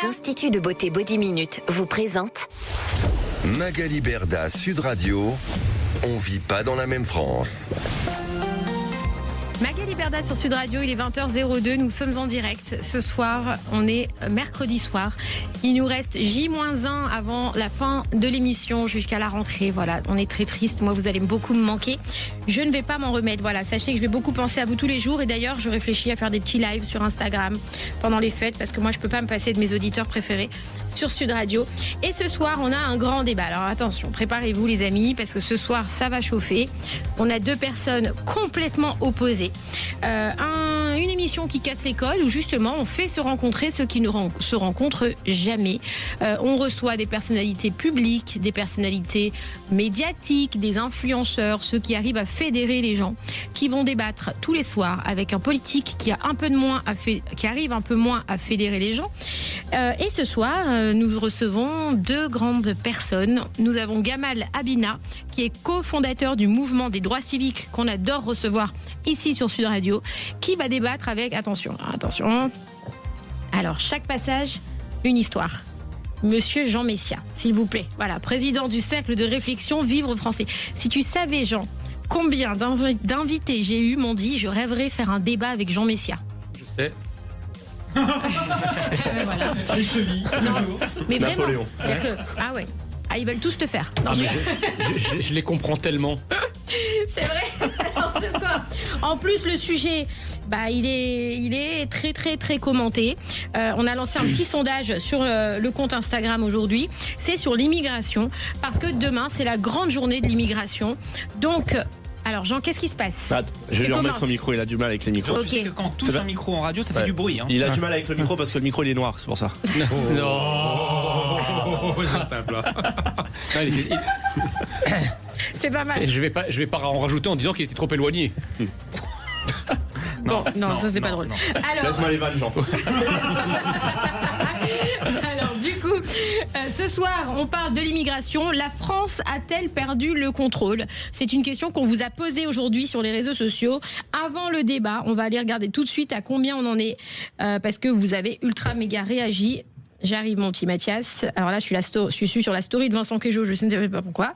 Les instituts de beauté Body Minute vous présentent Magali Berda, Sud Radio. On vit pas dans la même France. Magali Berda sur Sud Radio, il est 20h02, nous sommes en direct. Ce soir, on est mercredi soir. Il nous reste J-1 avant la fin de l'émission jusqu'à la rentrée. Voilà, on est très triste. Moi, vous allez beaucoup me manquer. Je ne vais pas m'en remettre. Voilà, sachez que je vais beaucoup penser à vous tous les jours. Et d'ailleurs, je réfléchis à faire des petits lives sur Instagram pendant les fêtes parce que moi, je peux pas me passer de mes auditeurs préférés sur Sud Radio. Et ce soir, on a un grand débat. Alors attention, préparez-vous les amis parce que ce soir, ça va chauffer. On a deux personnes complètement opposées. Une émission qui casse les codes où justement on fait se rencontrer ceux qui ne se rencontrent jamais. On reçoit des personnalités publiques, des personnalités médiatiques, des influenceurs, ceux qui arrivent à fédérer les gens, qui vont débattre tous les soirs avec un politique qui arrive un peu moins à fédérer les gens. Et ce soir, nous recevons deux grandes personnes. Nous avons Gamal Abina, qui est cofondateur du mouvement des droits civiques qu'on adore recevoir ici sur Sud Radio, qui va débattre avec, attention, alors chaque passage, une histoire. Monsieur Jean Messia, s'il vous plaît, voilà, président du cercle de réflexion Vivre Français. Si tu savais, Jean, combien d'invités j'ai eu m'ont dit, je rêverais faire un débat avec Jean Messia. Je sais. Voilà. Les chevilles. Mais vraiment, Napoléon. c'est-à-dire que, ah ouais, ils veulent tous te faire. Non, je les comprends tellement. C'est vrai. Alors ce soir, en plus le sujet, il est très très très commenté. On a lancé un petit sondage sur le compte Instagram aujourd'hui. C'est sur l'immigration parce que demain c'est la grande journée de l'immigration. Donc alors Jean, qu'est-ce qui se passe? Je vais lui remettre son micro, il a du mal avec les micros. Ok. Tu sais que quand on touche un micro en radio, ça fait du bruit. Hein. Il a du mal avec le micro parce que le micro il est noir, c'est pour ça. Non. Je tape là. C'est pas mal. Je vais pas en rajouter en disant qu'il était trop éloigné. Non, ça c'était pas drôle. Alors, laisse-moi les vannes, Jean. alors du coup, ce soir, on parle de l'immigration. La France a-t-elle perdu le contrôle? C'est une question qu'on vous a posée aujourd'hui sur les réseaux sociaux. Avant le débat, on va aller regarder tout de suite à combien on en est, parce que vous avez ultra méga réagi. J'arrive, mon petit Mathias. Alors là, je suis sur la story de Vincent Quejo, je ne sais pas pourquoi.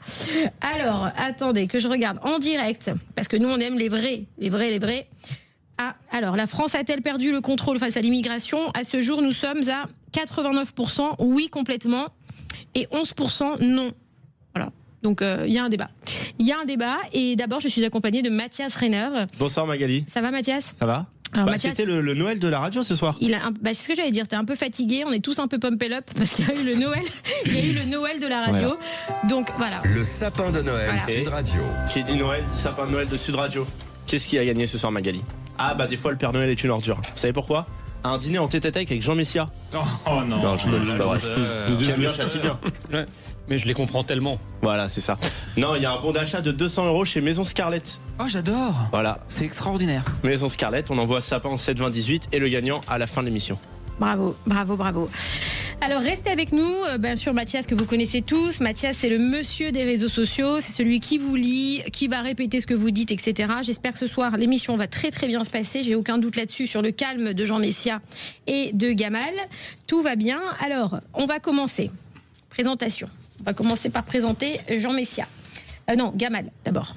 Alors, attendez, que je regarde en direct, parce que nous, on aime les vrais. Ah, alors, la France a-t-elle perdu le contrôle face à l'immigration? À ce jour, nous sommes à 89% oui complètement et 11% non. Voilà. Donc, il y a un débat. Et d'abord, je suis accompagnée de Mathias Reiner. Bonsoir Magali. Ça va, Mathias? Ça va? Alors, Mathias, c'était le Noël de la radio ce soir. c'est ce que j'allais dire, t'es un peu fatigué, on est tous un peu pumped up parce qu'il y a eu le Noël, de la radio. Voilà. Donc voilà. Le sapin de Noël, Sud Radio. Qui dit Noël, dit sapin de Noël de Sud Radio. Qu'est-ce qui a gagné ce soir Magali? Des fois le Père Noël est une ordure. Vous savez pourquoi? Un dîner en tête-à-tête avec Jean Messia. Oh non. Non, je ne c'est pas vrai. Qui aime bien châtie bien. Ouais. Mais je les comprends tellement. Voilà, c'est ça. Non, il y a un bon d'achat de 200 € chez Maison Scarlett. Oh, j'adore. Voilà. C'est extraordinaire. Maison Scarlett, on envoie sapin en 7 20 18 et le gagnant à la fin de l'émission. Bravo. Alors restez avec nous, bien sûr Mathias que vous connaissez tous. Mathias c'est le monsieur des réseaux sociaux, c'est celui qui vous lit, qui va répéter ce que vous dites, etc. J'espère que ce soir l'émission va très très bien se passer, j'ai aucun doute là-dessus sur le calme de Jean Messia et de Gamal. Tout va bien, alors on va commencer. Présentation, on va commencer par présenter Jean Messia. Non, Gamal d'abord.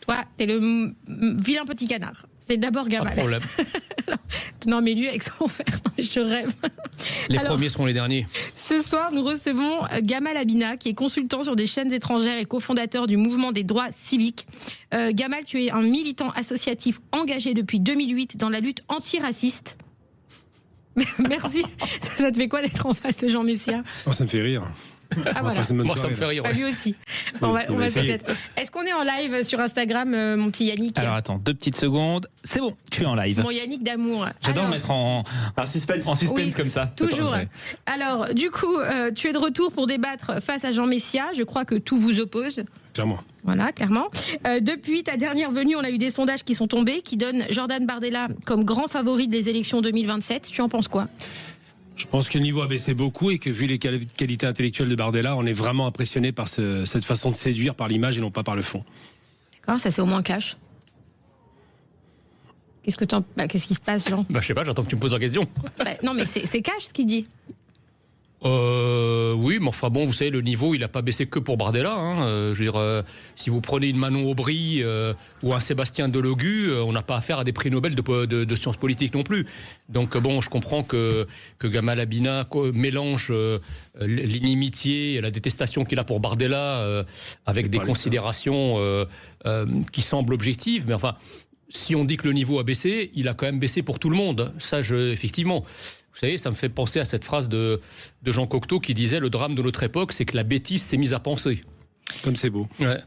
Toi, t'es le vilain petit canard. C'est d'abord Gamal. Pas de problème. Non, mais lui, avec son fer, je rêve. Les premiers seront les derniers. Ce soir, nous recevons Gamal Abina, qui est consultant sur des chaînes étrangères et cofondateur du mouvement des droits civiques. Gamal, tu es un militant associatif engagé depuis 2008 dans la lutte antiraciste. Merci. Ça te fait quoi d'être en face de Jean Messia? Ça me fait rire. Ah, voilà. Moi, ça me fait rire. Ouais. Lui aussi. On va se mettre. Est-ce qu'on est en live sur Instagram, mon petit Yannick? Alors attends, 2 petites secondes. C'est bon, tu es en live. Mon Yannick d'amour. J'adore le mettre en suspense Oui, comme ça. Toujours. Alors, du coup, tu es de retour pour débattre face à Jean Messia. Je crois que tout vous oppose. Clairement. Voilà, clairement. Depuis ta dernière venue, on a eu des sondages qui sont tombés, qui donnent Jordan Bardella comme grand favori des élections 2027. Tu en penses quoi? Je pense que le niveau a baissé beaucoup et que vu les qualités intellectuelles de Bardella, on est vraiment impressionné par cette façon de séduire par l'image et non pas par le fond. D'accord, ça c'est au moins cash. Qu'est-ce qui se passe, Jean? Je sais pas, j'attends que tu me poses la question. Non, mais c'est cash ce qu'il dit. Oui, mais enfin bon, vous savez, le niveau, il n'a pas baissé que pour Bardella. Je veux dire, si vous prenez une Manon Aubry ou un Sébastien Delogu, on n'a pas affaire à des prix Nobel de sciences politiques non plus. Donc bon, je comprends que Gamal Abina mélange l'inimitié et la détestation qu'il a pour Bardella avec des considérations qui semblent objectives. Mais enfin, si on dit que le niveau a baissé, il a quand même baissé pour tout le monde. Ça, effectivement... Vous savez, ça me fait penser à cette phrase de Jean Cocteau qui disait « Le drame de notre époque, c'est que la bêtise s'est mise à penser ». Comme c'est beau. Ouais.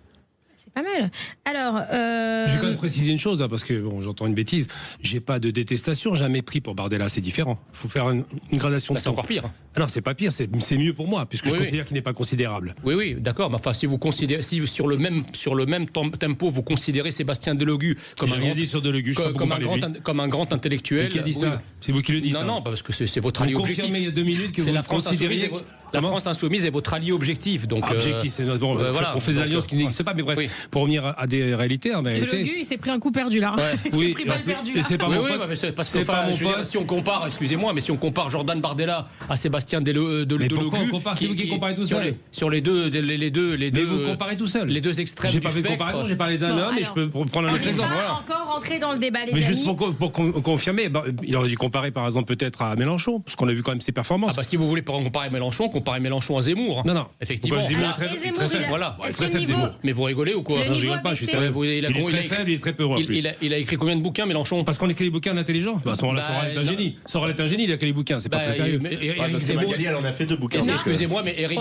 C'est pas mal. Alors... Je vais quand même préciser une chose, parce que bon, j'entends une bêtise. J'ai pas de détestation, j'ai un mépris pour Bardella, c'est différent. Il faut faire une gradation de C'est temps. encore pire. Ah non, c'est pas pire, c'est mieux pour moi, puisque je considère qu'il n'est pas considérable. Oui, d'accord. Mais enfin, si vous considérez, si sur le même tempo, vous considérez Sébastien Delogu comme un grand intellectuel. Et qui a dit ça? C'est vous qui le dites. Non, parce que c'est votre allié vous objectif. confirmez il y a 2 minutes que c'est vous la France considériez... La France insoumise est votre allié objectif. Donc, objectif, c'est bon, voilà. On fait des alliances qui n'existent pas, mais bref, pour revenir à des réalités, en réalité... Delogu, il s'est pris un coup perdu là. Oui, perdu. et c'est pas mon pote. C'est pas mon pote. Si on compare, excusez-moi, mais si on compare Jordan Bardella à Sébastien Delogu, mais pourquoi on compare? C'est vous qui comparez tout seul. Sur les deux, mais vous comparez tout seul. Les deux extrêmes. J'ai pas fait de comparaison, j'ai parlé d'un homme et je peux prendre un autre exemple. On va encore rentrer dans le débat, les amis. Mais juste pour confirmer, il aurait dû comparer par exemple peut-être à Mélenchon, parce qu'on a vu quand même ses performances. Si vous voulez comparer Mélenchon, comparez Mélenchon à Zemmour. Non, effectivement. Voilà. Très faible. Mais vous rigolez ou quoi? Non, je rigole pas, je suis sérieux. Il est très faible, il est très peu heureux. Il a écrit combien de bouquins, Mélenchon? Parce qu'on écrit des bouquins intelligents. À ce moment-là, Soral est un génie. Soral est un génie, il a écrit des bouquins, c'est pas très sérieux. Éric Zemmour, elle en a fait 2 bouquins. Excusez-moi, mais Éric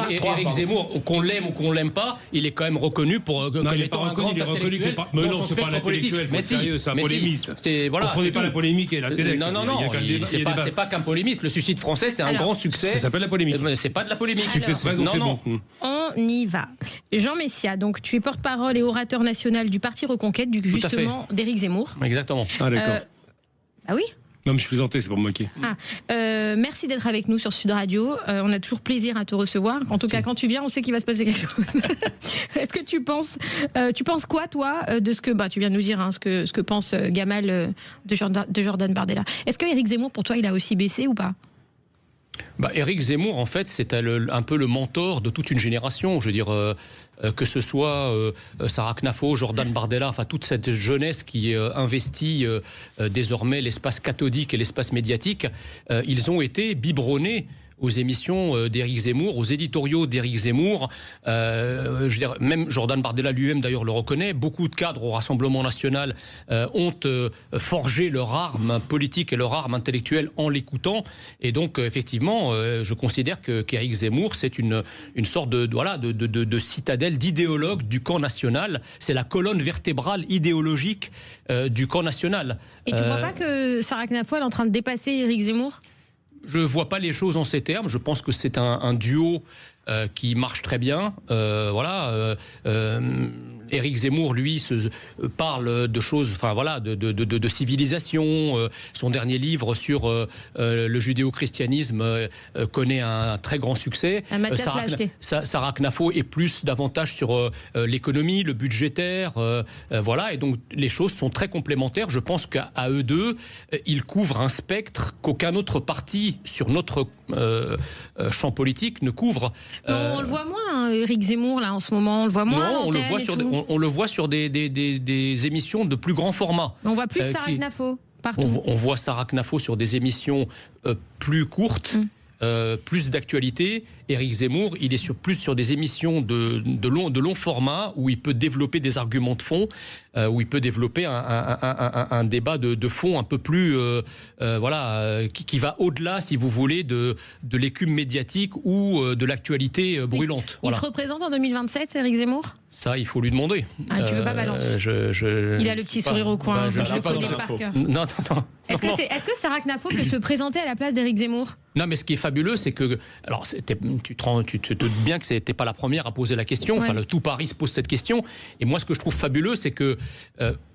Zemmour, qu'on l'aime ou qu'on l'aime pas, il est quand même reconnu pour comme étant un grand intellectuel. Mais non, c'est pas un intellectuel, faut être sérieux, c'est un polémiste. Confondez pas la polémique et l'intellect. Non, c'est pas qu'un polémiste. Le Suicide français, c'est un grand succès. Ça s'appelle la polémique. C'est pas de la polémique. Succès de raison, c'est bon. On y va. Jean Messia, donc tu es porte-parole et orateur national du Parti Reconquête, justement d'Éric Zemmour. Exactement. Ah d'accord. Ah oui? Non, mais je plaisantais, c'est pour me moquer. Merci d'être avec nous sur Sud Radio. On a toujours plaisir à te recevoir. En tout cas, quand tu viens, on sait qu'il va se passer quelque chose. Est-ce que tu penses quoi, toi, de ce que tu viens de nous dire, ce que pense Gamal de Jordan Bardella? Est-ce que Éric Zemmour, pour toi, il a aussi baissé ou pas? Éric Zemmour, en fait, c'est un peu le mentor de toute une génération. Je veux dire, que ce soit Sarah Knafo, Jordan Bardella, enfin toute cette jeunesse qui investit désormais l'espace cathodique et l'espace médiatique, ils ont été biberonnés aux émissions d'Éric Zemmour, aux éditoriaux d'Éric Zemmour. Je veux dire, même Jordan Bardella lui-même d'ailleurs le reconnaît. Beaucoup de cadres au Rassemblement national ont forgé leur arme politique et leur arme intellectuelle en l'écoutant. Et donc effectivement, je considère qu'Éric Zemmour, c'est une sorte de citadelle, d'idéologue du camp national. C'est la colonne vertébrale idéologique du camp national. Et tu ne crois pas que Sarah Knafo est en train de dépasser Éric Zemmour ? Je ne vois pas les choses en ces termes. Je pense que c'est un duo qui marche très bien. Éric Zemmour, lui, parle de choses, de civilisation. Son dernier livre sur le judéo-christianisme connaît un très grand succès. Sarah Knafo est davantage sur l'économie, le budgétaire. Et donc les choses sont très complémentaires. Je pense qu'à eux deux, ils couvrent un spectre qu'aucun autre parti sur notre champ politique ne couvre. On le voit moins, Éric Zemmour, là, en ce moment. On le voit moins. Non, on le voit sur des émissions de plus grand format. On voit plus Sarah Knafo partout. On voit Sarah Knafo sur des émissions plus courtes, plus d'actualité. Éric Zemmour, il est plus sur des émissions de long format où il peut développer des arguments de fond, où il peut développer un débat de fond un peu plus, qui va au-delà, si vous voulez, de l'écume médiatique ou de l'actualité brûlante. Il se représente en 2027, Éric Zemmour ? Ça, il faut lui demander. Tu veux pas balancer Il a le petit sourire au coin. Je le connais par cœur. Non. Est-ce que Sarah Knafo peut se présenter à la place d'Éric Zemmour ? Non, mais ce qui est fabuleux, c'est que... Alors, tu te doutes bien que ce n'était pas la première à poser la question. Ouais. Enfin, tout Paris se pose cette question. Et moi, ce que je trouve fabuleux, c'est que,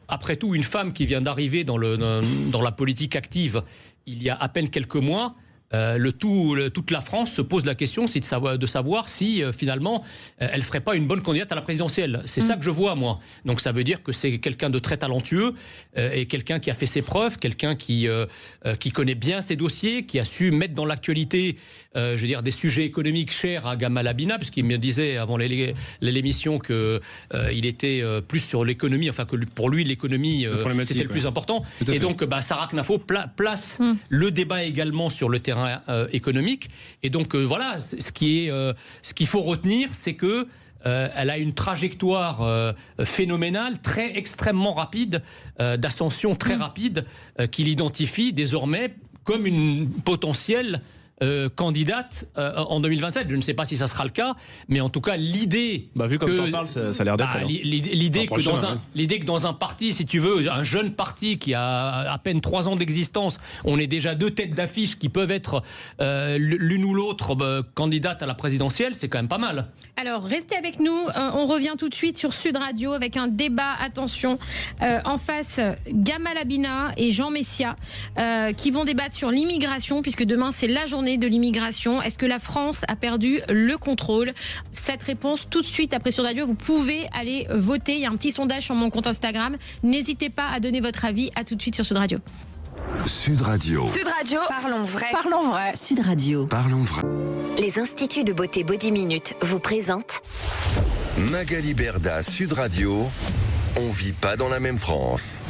après tout, une femme qui vient d'arriver dans la politique active il y a à peine quelques mois, toute la France se pose la question, c'est de savoir si finalement elle ferait pas une bonne candidate à la présidentielle. C'est ça que je vois moi. Donc ça veut dire que c'est quelqu'un de très talentueux et quelqu'un qui a fait ses preuves, quelqu'un qui connaît bien ses dossiers, qui a su mettre dans l'actualité, je veux dire, des sujets économiques chers à Gamal Abina, puisqu'il me disait avant l'émission que il était plus sur l'économie, enfin que pour lui l'économie c'était le plus important. Et donc Sarah Knafo place le débat également sur le terrain économique. Et donc voilà, ce qu'il faut retenir, c'est que elle a une trajectoire phénoménale, extrêmement rapide, d'ascension très rapide, qu'il identifie désormais comme une potentielle candidate en 2027. Je ne sais pas si ça sera le cas, mais en tout cas l'idée. Vu comme t'en parles, ça a l'air d'être. L'idée que dans un parti, si tu veux, un jeune parti qui a à peine 3 ans d'existence, on est déjà 2 têtes d'affiche qui peuvent être l'une ou l'autre candidate à la présidentielle, c'est quand même pas mal. Alors restez avec nous, on revient tout de suite sur Sud Radio avec un débat, attention, en face Gamal Abina et Jean Messia qui vont débattre sur l'immigration, puisque demain c'est la journée de l'immigration. Est-ce que la France a perdu le contrôle? Cette réponse tout de suite après Sud Radio. Vous pouvez aller voter. Il y a un petit sondage sur mon compte Instagram. N'hésitez pas à donner votre avis. À tout de suite sur Sud Radio. Sud Radio. Sud Radio, parlons vrai. Parlons vrai. Sud Radio. Parlons vrai. Les instituts de beauté Body Minute vous présentent Magali Berda, Sud Radio. On vit pas dans la même France.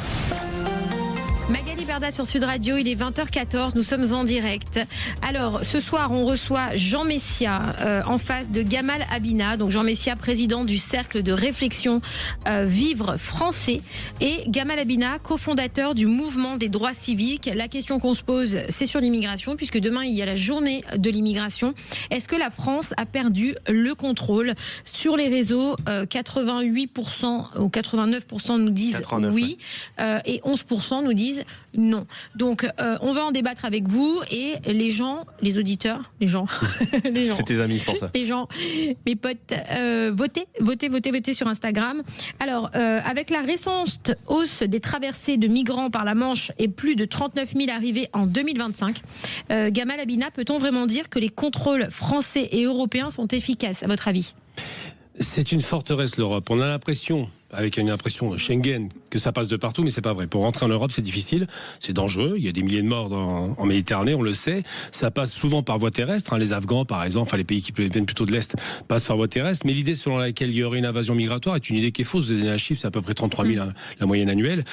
Magali Berda sur Sud Radio, il est 20h14, nous sommes en direct. Alors, ce soir, on reçoit Jean Messia en face de Gamal Abina. Donc, Jean Messia, président du Cercle de réflexion Vivre français. Et Gamal Abina, cofondateur du mouvement des droits civiques. La question qu'on se pose, c'est sur l'immigration, puisque demain, il y a la journée de l'immigration. Est-ce que la France a perdu le contrôle sur les réseaux? 88% ou 89% nous disent 89, oui, et 11% nous disent non. Donc, on va en débattre avec vous et les gens, les auditeurs, les gens. C'est tes amis, c'est pour ça. Les gens, mes potes, votez sur Instagram. Alors, avec la récente hausse des traversées de migrants par la Manche et plus de 39 000 arrivées en 2025, Gamal Abina, peut-on vraiment dire que les contrôles français et européens sont efficaces, à votre avis? C'est une forteresse, l'Europe. On a l'impression, avec une impression de Schengen, que ça passe de partout, mais c'est pas vrai. Pour rentrer en Europe, c'est difficile, c'est dangereux. Il y a des milliers de morts en Méditerranée, on le sait. Ça passe souvent par voie terrestre. Les Afghans, par exemple, les pays qui viennent plutôt de l'Est, passent par voie terrestre. Mais l'idée selon laquelle il y aurait une invasion migratoire est une idée qui est fausse. Vous avez donné un chiffre, c'est à peu près 33 000 la moyenne annuelle,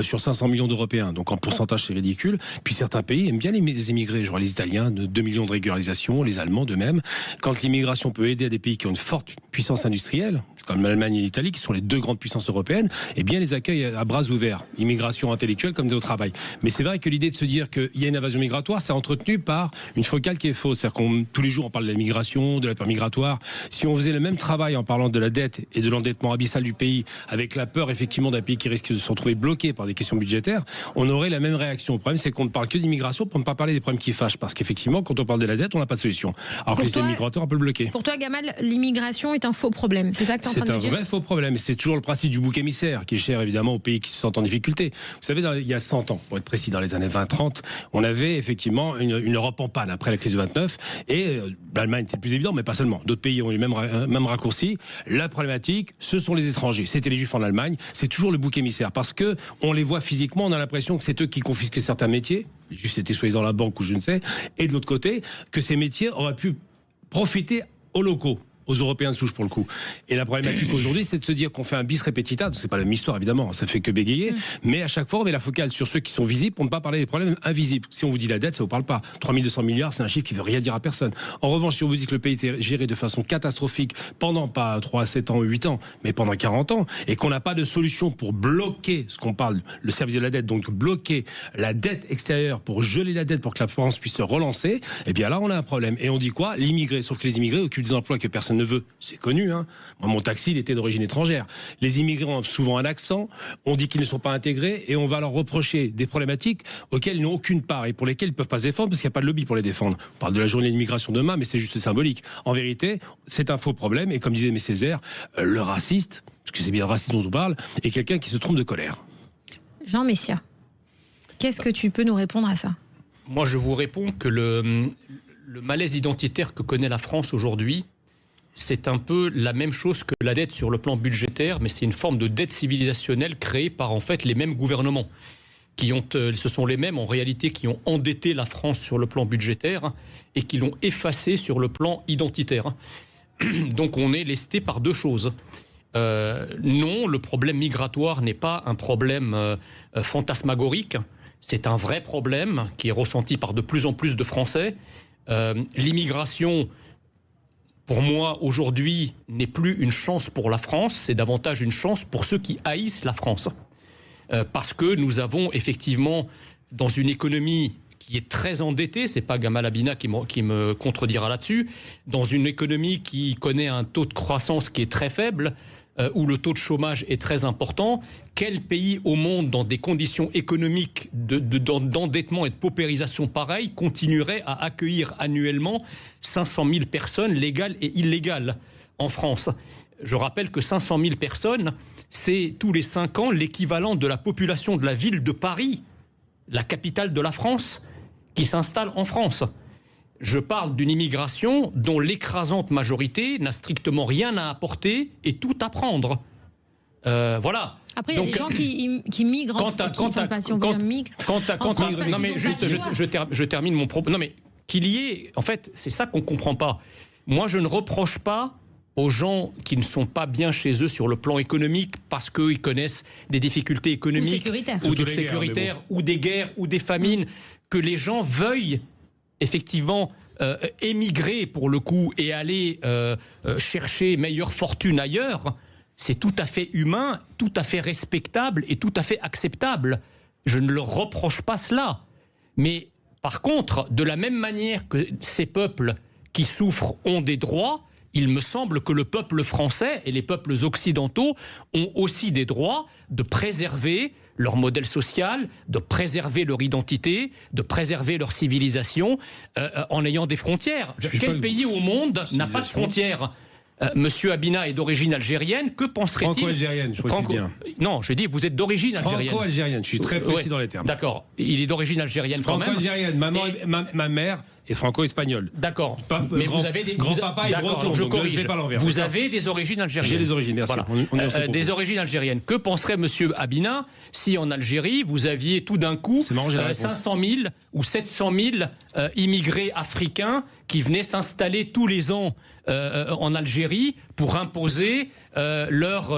sur 500 millions d'Européens. Donc en pourcentage, c'est ridicule. Puis certains pays aiment bien les immigrés. Je vois les Italiens, 2 millions de régularisations, les Allemands de même. Quand l'immigration peut aider à des pays qui ont une forte puissance industrielle, comme l'Allemagne et l'Italie, qui sont les 2 grandes puissances européennes, eh bien, les accueillent à bras ouverts. Immigration intellectuelle comme au travail. Mais c'est vrai que l'idée de se dire qu'il y a une invasion migratoire, c'est entretenu par une focale qui est fausse. C'est-à-dire qu'on, tous les jours, on parle de la migration, de la peur migratoire. Si on faisait le même travail en parlant de la dette et de l'endettement abyssal du pays, avec la peur, effectivement, d'un pays qui risque de se retrouver bloqué par des questions budgétaires, on aurait la même réaction. Le problème, c'est qu'on ne parle que d'immigration pour ne pas parler des problèmes qui fâchent. Parce qu'effectivement, quand on parle de la dette, on n'a pas de solution. Alors que les système migratoire, on peut le bloquer. Pour toi, Gamal, l'immigration est un faux problème. C'est ça que tu es en train de dire? C'est un vrai faux problème. Et c'est toujours le principe du bouc émissaire, qui est cher évidemment aux pays qui se sentent en difficulté. Vous savez, il y a 100 ans, pour être précis, dans les années 20-30, on avait effectivement une Europe en panne après la crise de 29. Et l'Allemagne était le plus évident, mais pas seulement. D'autres pays ont eu le même raccourci. La problématique, ce sont les étrangers. C'était les Juifs en Allemagne. C'est toujours le bouc émissaire. Parce que on les voit physiquement, on a l'impression que c'est eux qui confisquent certains métiers. Les Juifs étaient soi-disant la banque ou je ne sais. Et de l'autre côté, que ces métiers auraient pu profiter aux locaux, aux Européens de souche pour le coup. Et la problématique aujourd'hui, c'est de se dire qu'on fait un bis repetita. C'est pas la même histoire évidemment, ça fait que bégayer. Mais à chaque fois, on met la focale sur ceux qui sont visibles pour ne pas parler des problèmes invisibles. Si on vous dit la dette, ça vous parle pas. 3200 milliards, c'est un chiffre qui veut rien dire à personne. En revanche, si on vous dit que le pays était géré de façon catastrophique pendant pas 3, 7 ans, 8 ans, mais pendant 40 ans, et qu'on n'a pas de solution pour bloquer ce qu'on parle, le service de la dette, donc bloquer la dette extérieure pour geler la dette pour que la France puisse se relancer, eh bien là, on a un problème. Et on dit quoi? L'immigré. Sauf que les immigrés occupent des emplois que personne ne veut. C'est connu, hein. Moi, mon taxi, il était d'origine étrangère. Les immigrés ont souvent un accent, on dit qu'ils ne sont pas intégrés et on va leur reprocher des problématiques auxquelles ils n'ont aucune part et pour lesquelles ils ne peuvent pas se défendre parce qu'il n'y a pas de lobby pour les défendre. On parle de la journée de l'immigration demain, mais c'est juste symbolique. En vérité, c'est un faux problème et comme disait Aimé Césaire, le raciste, parce que c'est bien le racisme dont on parle, est quelqu'un qui se trompe de colère. Jean Messia, qu'est-ce que tu peux nous répondre à ça? Moi, je vous réponds que le malaise identitaire que connaît la France aujourd'hui, c'est un peu la même chose que la dette sur le plan budgétaire, mais c'est une forme de dette civilisationnelle créée par en fait les mêmes gouvernements. Ce sont les mêmes en réalité qui ont endetté la France sur le plan budgétaire et qui l'ont effacé sur le plan identitaire. Donc on est lesté par deux choses. Non, le problème migratoire n'est pas un problème fantasmagorique. C'est un vrai problème qui est ressenti par de plus en plus de Français. L'immigration, pour moi, aujourd'hui, n'est plus une chance pour la France, c'est davantage une chance pour ceux qui haïssent la France. Parce que nous avons effectivement, dans une économie qui est très endettée, c'est pas Gamal Abina qui me contredira là-dessus, dans une économie qui connaît un taux de croissance qui est très faible, où le taux de chômage est très important, quel pays au monde, dans des conditions économiques d'endettement et de paupérisation pareilles, continuerait à accueillir annuellement 500 000 personnes légales et illégales en France ? Je rappelle que 500 000 personnes, c'est tous les 5 ans l'équivalent de la population de la ville de Paris, la capitale de la France, qui s'installe en France. Je parle d'une immigration dont l'écrasante majorité n'a strictement rien à apporter et tout à prendre. Voilà. Après, il y a des gens qui migrent en France. Non, mais juste, je termine mon propos. Non, mais qu'il y ait... En fait, c'est ça qu'on ne comprend pas. Moi, je ne reproche pas aux gens qui ne sont pas bien chez eux sur le plan économique parce qu'ils connaissent des difficultés économiques ou sécuritaires, ou des guerres, ou des famines, que les gens veuillent effectivement émigrer pour le coup et aller chercher meilleure fortune ailleurs. C'est tout à fait humain, tout à fait respectable et tout à fait acceptable. Je ne leur reproche pas cela. Mais par contre, de la même manière que ces peuples qui souffrent ont des droits, il me semble que le peuple français et les peuples occidentaux ont aussi des droits de préserver leur modèle social, de préserver leur identité, de préserver leur civilisation en ayant des frontières. Quel pays au monde n'a pas de frontières ? Monsieur Abina est d'origine algérienne, que penserait-il ? Franco-algérienne, je précise bien. Non, je dis, vous êtes d'origine algérienne. Franco-algérienne, je suis très précis dans les termes. D'accord, il est d'origine algérienne quand même. Franco-algérienne, ma mère est franco-espagnole. D'accord. Mais vous avez des... Grand-papa est breton, je donc corrige. ne fais pas l'envers. Vous avez des origines algériennes. J'ai des origines, merci. Voilà. Des origines algériennes. Que penserait monsieur Abina si en Algérie, vous aviez tout d'un coup 500 000 ou 700 000 immigrés africains qui venaient s'installer tous les ans en Algérie pour imposer leurs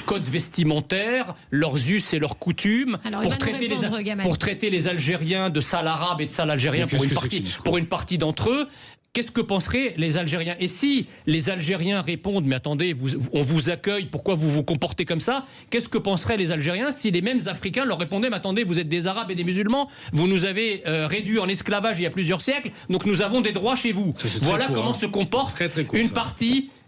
codes vestimentaires, leurs us et leurs coutumes, pour traiter les Algériens de sales arabes et de sales algériens pour une partie d'entre eux. Qu'est-ce que penseraient les Algériens ? Et si les Algériens répondent « Mais attendez, on vous accueille, pourquoi vous vous comportez comme ça ?» Qu'est-ce que penseraient les Algériens si les mêmes Africains leur répondaient « Mais attendez, vous êtes des Arabes et des musulmans, vous nous avez réduits en esclavage il y a plusieurs siècles, donc nous avons des droits chez vous. » Voilà comment se comporte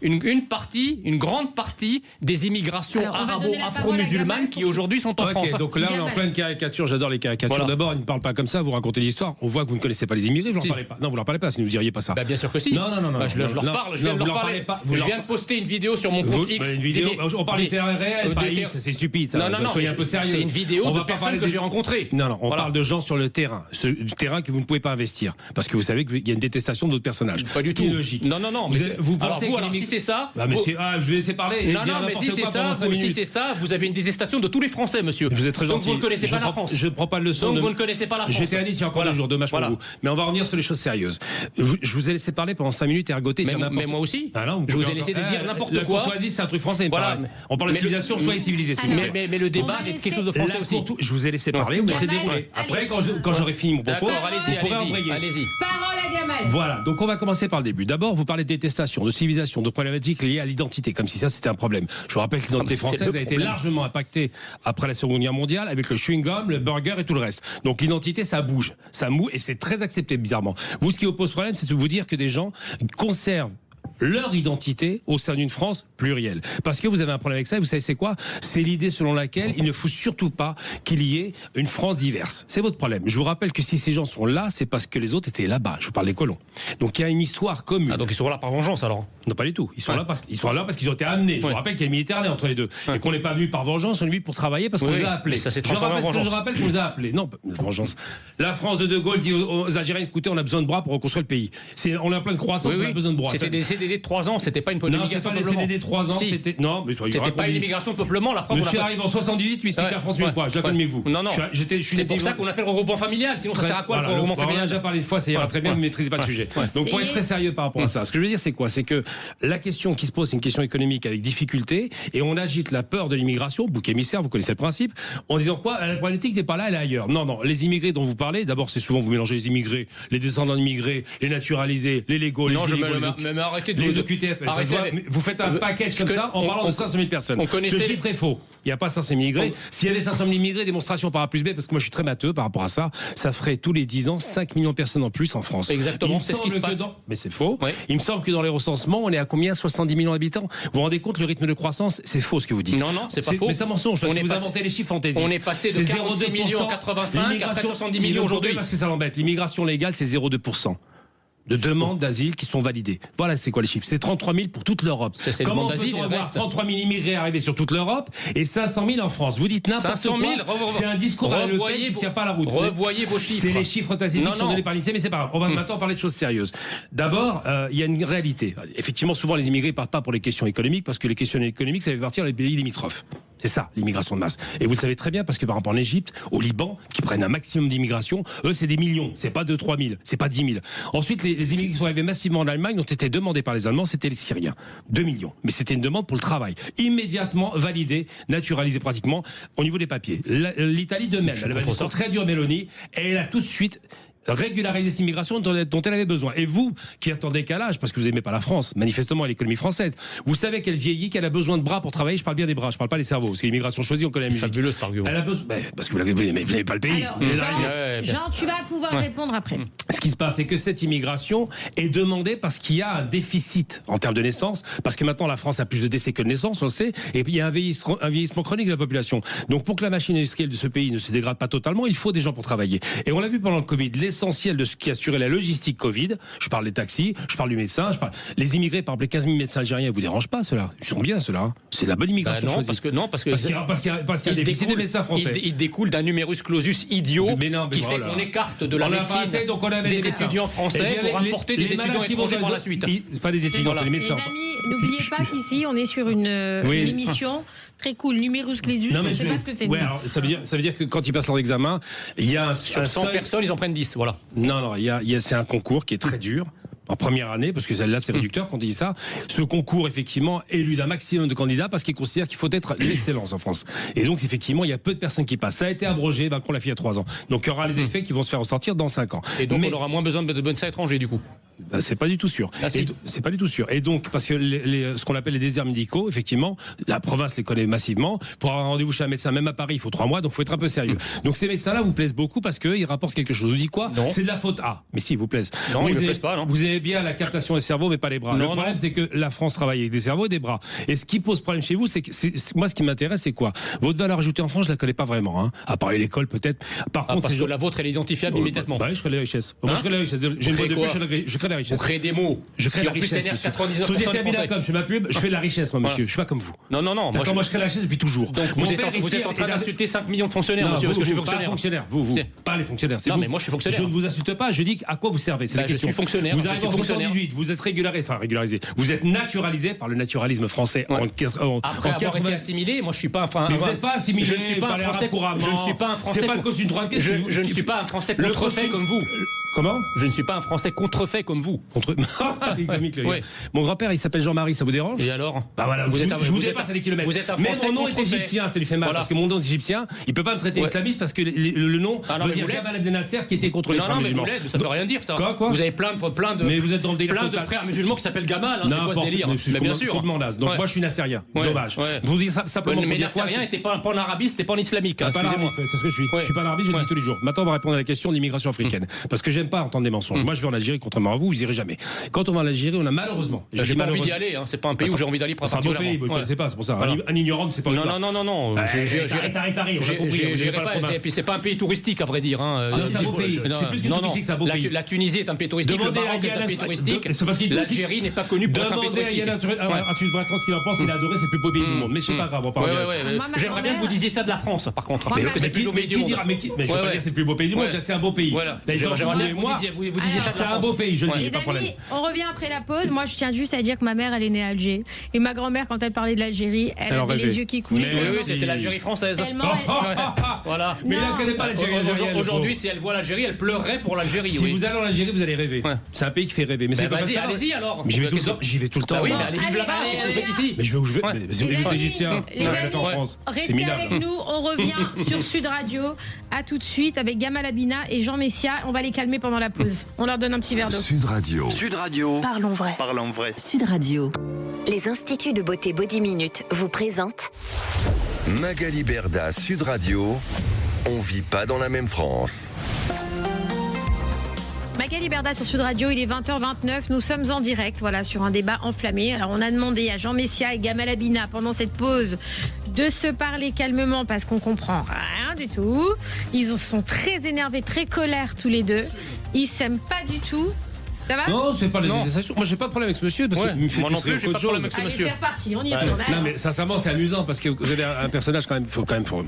une grande partie des immigrations arabo-afro-musulmanes qui aujourd'hui sont en France. Donc là, on est en pleine caricature, j'adore les caricatures. Voilà. D'abord, ils ne parlent pas comme ça, vous racontez l'histoire. On voit que vous ne connaissez pas les immigrés, vous ne leur parlez pas. Non, vous ne leur parlez pas, sinon vous ne diriez pas ça. Bah bien sûr que si. Non. Je leur parle, je viens de leur parler. Je viens de poster une vidéo sur mon compte X. On parle du terrain réel, pas X, c'est stupide. Non, soyez un peu sérieux. C'est une vidéo de personnes que j'ai rencontrées. Non, on parle de gens sur le terrain, du terrain que vous ne pouvez pas investir. Parce que vous savez qu'il y a une détestation de votre personnage. Pas du tout. Logique. Non. Vous pensez que si c'est ça... Je vais laisser parler. Non, mais si c'est ça, vous avez une détestation de tous les Français, monsieur. Vous êtes très gentil. Donc vous ne connaissez pas la France. Je ne prends pas le leçon. Donc vous ne connaissez pas la France. J'étais à Nice il y a encore 2 jours, dommage pour vous. Mais on va revenir sur les choses sérieuses. Je vous ai laissé parler pendant 5 minutes et ergoter. Mais moi aussi. Je vous ai laissé dire n'importe quoi. La courtoisie, c'est un truc français. On parle de civilisation, soyez civilisés. Mais le débat est quelque chose de français aussi. Je vous ai laissé parler, vous laissez dérouler. Après, quand j'aurai fini mon propos, vous pourrez embrayer. Allez-y. Parole à Gamal. Voilà, donc on va commencer par le début. D'abord, vous parlez de détestation, de civilisation, de problématiques liées à l'identité, comme si ça c'était un problème. Je vous rappelle que l'identité française a été largement impactée après la Seconde Guerre mondiale avec le chewing-gum, le burger et tout le reste. Donc l'identité, ça bouge, ça moue et c'est très accepté bizarrement. Vous, ce qui vous pose problème, c'est de vous dire que des gens conservent leur identité au sein d'une France plurielle. Parce que vous avez un problème avec ça, et vous savez c'est quoi? C'est l'idée selon laquelle il ne faut surtout pas qu'il y ait une France diverse. C'est votre problème. Je vous rappelle que si ces gens sont là, c'est parce que les autres étaient là-bas. Je vous parle des colons. Donc il y a une histoire commune. Ah, donc ils sont là par vengeance alors? Non, pas du tout. Ils sont là parce qu'ils ont été amenés. Je vous rappelle qu'il y a une Méditerranée entre les deux. Et qu'on n'est pas venu par vengeance, on est venu pour travailler parce qu'on nous a appelés. Ça s'est transformé en vengeance. Je rappelle qu'on nous a appelés. Non, vengeance. La France de Gaulle dit aux Algériens, écoutez, on a besoin de bras pour reconstruire le pays. On a plein de croissance, on a besoin de bras. C'était des CDD de 3 ans, c'était pas une politique d'immigration de peuplement. Non, c'était pas des CDD de 3 ans, c'était... Non, mais c'était pas une immigration de peuplement, la preuve. Monsieur arrive en 78, lui explique la France mieux que moi. Je la connais mieux que vous. Non, c'est pour ça qu'on a fait le regroupement familial, sinon ça sert à quoi le regroupement familial? On a déjà parlé une fois, ça ira très bien, vous ne maîtrisez pas le sujet. Donc pour être très sérieux par rapport à ça, ce que je veux dire c'est quoi? C'est que la question qui se pose, c'est une question économique avec difficulté, et on agite la peur de l'immigration, bouc émissaire, vous connaissez le principe, en disant quoi? La politique n'est pas là, elle est ailleurs. Non, les immigrés dont vous parlez, d'abord c'est souvent vous mélangez les immigrés, les descendants d'immigrés, les naturalisés, les légaux, les illégaux, les OQTF. Vous faites un package comme ça en parlant de 500 000 personnes. Ce chiffre est faux. Il n'y a pas 500 000 immigrés. S'il y avait 500 000 immigrés, démonstration par A plus B, parce que moi je suis très matheux par rapport à ça, ça ferait tous les 10 ans 5 millions de personnes en plus en France. Exactement, c'est ce qui se passe. Mais c'est faux. Il me semble que dans les recensements, on est à combien? 70 millions d'habitants. Vous vous rendez compte le rythme de croissance? C'est faux ce que vous dites. Non, c'est pas faux. Mais c'est un mensonge parce que vous inventez les chiffres fantaisistes. On est passé de 46 millions en 85 à 70 millions aujourd'hui. Parce que ça l'embête. L'immigration légale, c'est 0,2%. De demandes d'asile qui sont validées. Voilà, c'est quoi les chiffres? C'est 33 000 pour toute l'Europe. Comment peut-on avoir 33 000 immigrés arrivés sur toute l'Europe et 500 000 en France? Vous dites n'importe quoi. C'est un discours à Le Pen qui ne tient pas la route. Revoyez vos chiffres. C'est les chiffres statistiques qui sont donnés par l'INSEE, mais c'est pas grave. On va maintenant parler de choses sérieuses. D'abord, il y a une réalité. Effectivement, souvent les immigrés ne partent pas pour les questions économiques parce que les questions économiques, ça fait partir les pays limitrophes. C'est ça, l'immigration de masse. Et vous le savez très bien parce que par exemple en Égypte, au Liban, qui prennent un maximum d'immigration, eux c'est des millions, c'est pas 2-3 000, c'est pas 10 000. Ensuite, les immigrés qui sont arrivés massivement en Allemagne ont été demandés par les Allemands, c'était les Syriens. 2 millions. Mais c'était une demande pour le travail. Immédiatement validée, naturalisée pratiquement au niveau des papiers. L'Italie de même, elle avait un discours très dur Meloni, et elle a tout de suite régulariser cette immigration dont elle avait besoin. Et vous, qui êtes en décalage, parce que vous n'aimez pas la France, manifestement l'économie française, vous savez qu'elle vieillit, qu'elle a besoin de bras pour travailler. Je parle bien des bras, je parle pas des cerveaux. Parce que l'immigration choisie, on connaît la musique. C'est fabuleux cet argument. Elle a besoin, parce que vous n'avez pas le pays. Alors, Jean, tu vas pouvoir répondre après. Ce qui se passe, c'est que cette immigration est demandée parce qu'il y a un déficit en termes de naissance, parce que maintenant la France a plus de décès que de naissances, on le sait, et puis il y a un vieillissement chronique de la population. Donc pour que la machine industrielle de ce pays ne se dégrade pas totalement, il faut des gens pour travailler. Et on l'a vu pendant le Covid, l'essentiel de ce qui assurait la logistique Covid, je parle des taxis, je parle du médecin, les immigrés, par exemple les 15 000 médecins algériens, ils vous dérangent pas ceux-là? Ils sont bien ceux-là, hein. C'est de la bonne immigration choisie. Parce qu'il y a un déficit des médecins français. Il découle d'un numerus clausus idiot qui fait qu'on écarte de la médecine des étudiants français pour importer des étudiants étrangers par la suite. Pas des étudiants, c'est les médecins. Les amis, n'oubliez pas qu'ici on est sur une émission très cool, numerus clausus, je ne sais pas ce que c'est. Ouais, alors, ça veut dire que quand ils passent leur examen, il y a sur 100 personnes, ils en prennent 10, voilà. Non, c'est un concours qui est très dur. En première année, parce que celle-là c'est réducteur quand on dit ça, ce concours effectivement élu d'un maximum de candidats parce qu'il considère qu'il faut être l'excellence en France. Et donc effectivement il y a peu de personnes qui passent. Ça a été abrogé, Macron l'a fait il y a 3 ans. Donc il y aura les effets qui vont se faire ressortir dans 5 ans. Et donc on aura moins besoin de médecins étrangers du coup. C'est pas du tout sûr. C'est pas du tout sûr. Et donc, parce que ce qu'on appelle les déserts médicaux, effectivement, la province les connaît massivement. Pour avoir un rendez-vous chez un médecin, même à Paris, il faut 3 mois, donc il faut être un peu sérieux. Donc ces médecins-là vous plaisent beaucoup parce qu'ils rapportent quelque chose. Vous dites quoi? C'est de la faute. Ah, mais si, ils vous plaisent. Non, ils ne plaisent pas, non. Vous aimez bien la captation des cerveaux, mais pas les bras. Le problème, c'est que la France travaille avec des cerveaux et des bras. Et ce qui pose problème chez vous, c'est que moi, ce qui m'intéresse, c'est quoi? Votre valeur ajoutée en France, je la connais pas vraiment, hein. À part l'école, peut-être. Par contre, parce que la vôtre, elle est identifiable immédiatement. Bah, je crée les richesses. Moi, je crée les richesses. Je crée les richesses. Vous créez des mots. Je crée la richesse. Société Habilacom, je fais ma pub, je fais de la richesse, moi, monsieur. Je suis pas comme vous. Non. Moi, je crée la richesse depuis toujours. Donc, vous êtes en train d'insulter 5 millions de fonctionnaires, monsieur, parce que je suis fonctionnaire. Vous, pas les fonctionnaires. Non, mais moi, je suis fonctionnaire. Je ne vous insulte pas, je dis à quoi vous servez. C'est la question. Je suis fonctionnaire. Vous arrivez en 78, vous êtes régularisé. Vous êtes naturalisé par le naturalisme français. Après avoir été assimilé, moi, je suis pas un. Mais vous n'êtes pas assimilé. Je ne suis pas un Français couramment. Je ne suis pas un Français. C'est pas le costume droit. Je ne suis pas un Français contrefait comme vous. Comment? Je ne suis pas un Français contrefait comme vous. Mon grand-père, il s'appelle Jean-Marie, ça vous dérange? Et alors? Bah voilà, je vous dépasse les kilomètres. Vous êtes un mais Français mon nom est égyptien, ça lui fait mal, parce que mon nom est égyptien, il peut pas me traiter islamiste parce que le nom veut dire Gamal Abdel Nasser qui était contre les frères musulmans. Ça veut rien dire ça. Quoi? Vous avez plein de mais vous êtes dans le délire de frères musulmans qui s'appellent Gamal, c'est quoi ce délire? Mais bien sûr. Donc moi je suis nassérien. Dommage. Vous dites simplement mais nassérien n'était pas en arabiste, c'était pas en islamique. C'est ce que je suis. Je suis pas en arabiste, je le dis tous les jours. Maintenant on va répondre à la question de l'immigration africaine parce que j'aime pas entendre des mensonges. Moi, je vais en Algérie, contrairement à vous irez jamais. Quand on va en Algérie, on a malheureusement. J'ai pas envie d'y aller. C'est pas un pays où j'ai envie d'aller. C'est un beau pays, vous ne connaissez pas, c'est pour ça. Voilà. Un ignorant, c'est pas. Non. J'irai pas. Et puis c'est pas un pays touristique, à vrai dire. C'est un beau pays. C'est plus que touristique, c'est un beau pays. La Tunisie est un pays touristique. Le Maroc est un pays touristique. L'Algérie n'est pas connue pour être un pays touristique. Arthur Bertrand, ce qu'il en pense, il a adoré, c'est le plus beau pays du monde. Mais c'est pas grave, on parle. J'aimerais bien que vous disiez ça de la France, par contre. Mais je vais pas dire c'est le plus beau pays du monde, c'est un beau pays. Vous disiez ça. C'est un beau pays, je le dis, pas de problème. On revient après la pause. Moi, je tiens juste à dire que ma mère, elle est née à Alger. Et ma grand-mère, quand elle parlait de l'Algérie, elle avait les yeux qui coulaient. Oui, c'était l'Algérie française. Voilà. Mais elle ne connaît pas l'Algérie. Aujourd'hui, si elle voit l'Algérie, elle pleurerait pour l'Algérie. Si vous allez en Algérie, vous allez rêver. C'est un pays qui fait rêver. Mais vas-y, allez-y alors. Mais j'y vais tout le temps. Oui, mais allez vivre là-bas. Qu'est-ce que vous faites ici? Mais je vais où je vais. Les Égyptiens. Les amis, en France. restez avec nous. On revient sur Sud Radio. À tout de suite avec Gamal Abina et Jean Messia. On va les calmer pendant la pause. On leur donne un petit verre d'eau. Sud Radio. Sud Radio. Parlons vrai. Parlons vrai. Sud Radio. Les instituts de beauté Body Minute vous présentent Magali Berda, Sud Radio. On vit pas dans la même France. Magali Berda sur Sud Radio, il est 20h29, nous sommes en direct, voilà, sur un débat enflammé. Alors on a demandé à Jean Messia et Gamal Abina pendant cette pause de se parler calmement parce qu'on comprend rien du tout. Ils sont très énervés, très colères tous les deux. Ils s'aiment pas du tout. Ça va? Non, c'est pas les détestations. Moi, j'ai pas de problème avec ce monsieur parce qu'il me fait moi non plus plus, j'ai pas de problème avec ce monsieur. C'est reparti, on y retourne. Non, mais sincèrement, c'est amusant parce que vous avez un personnage quand même.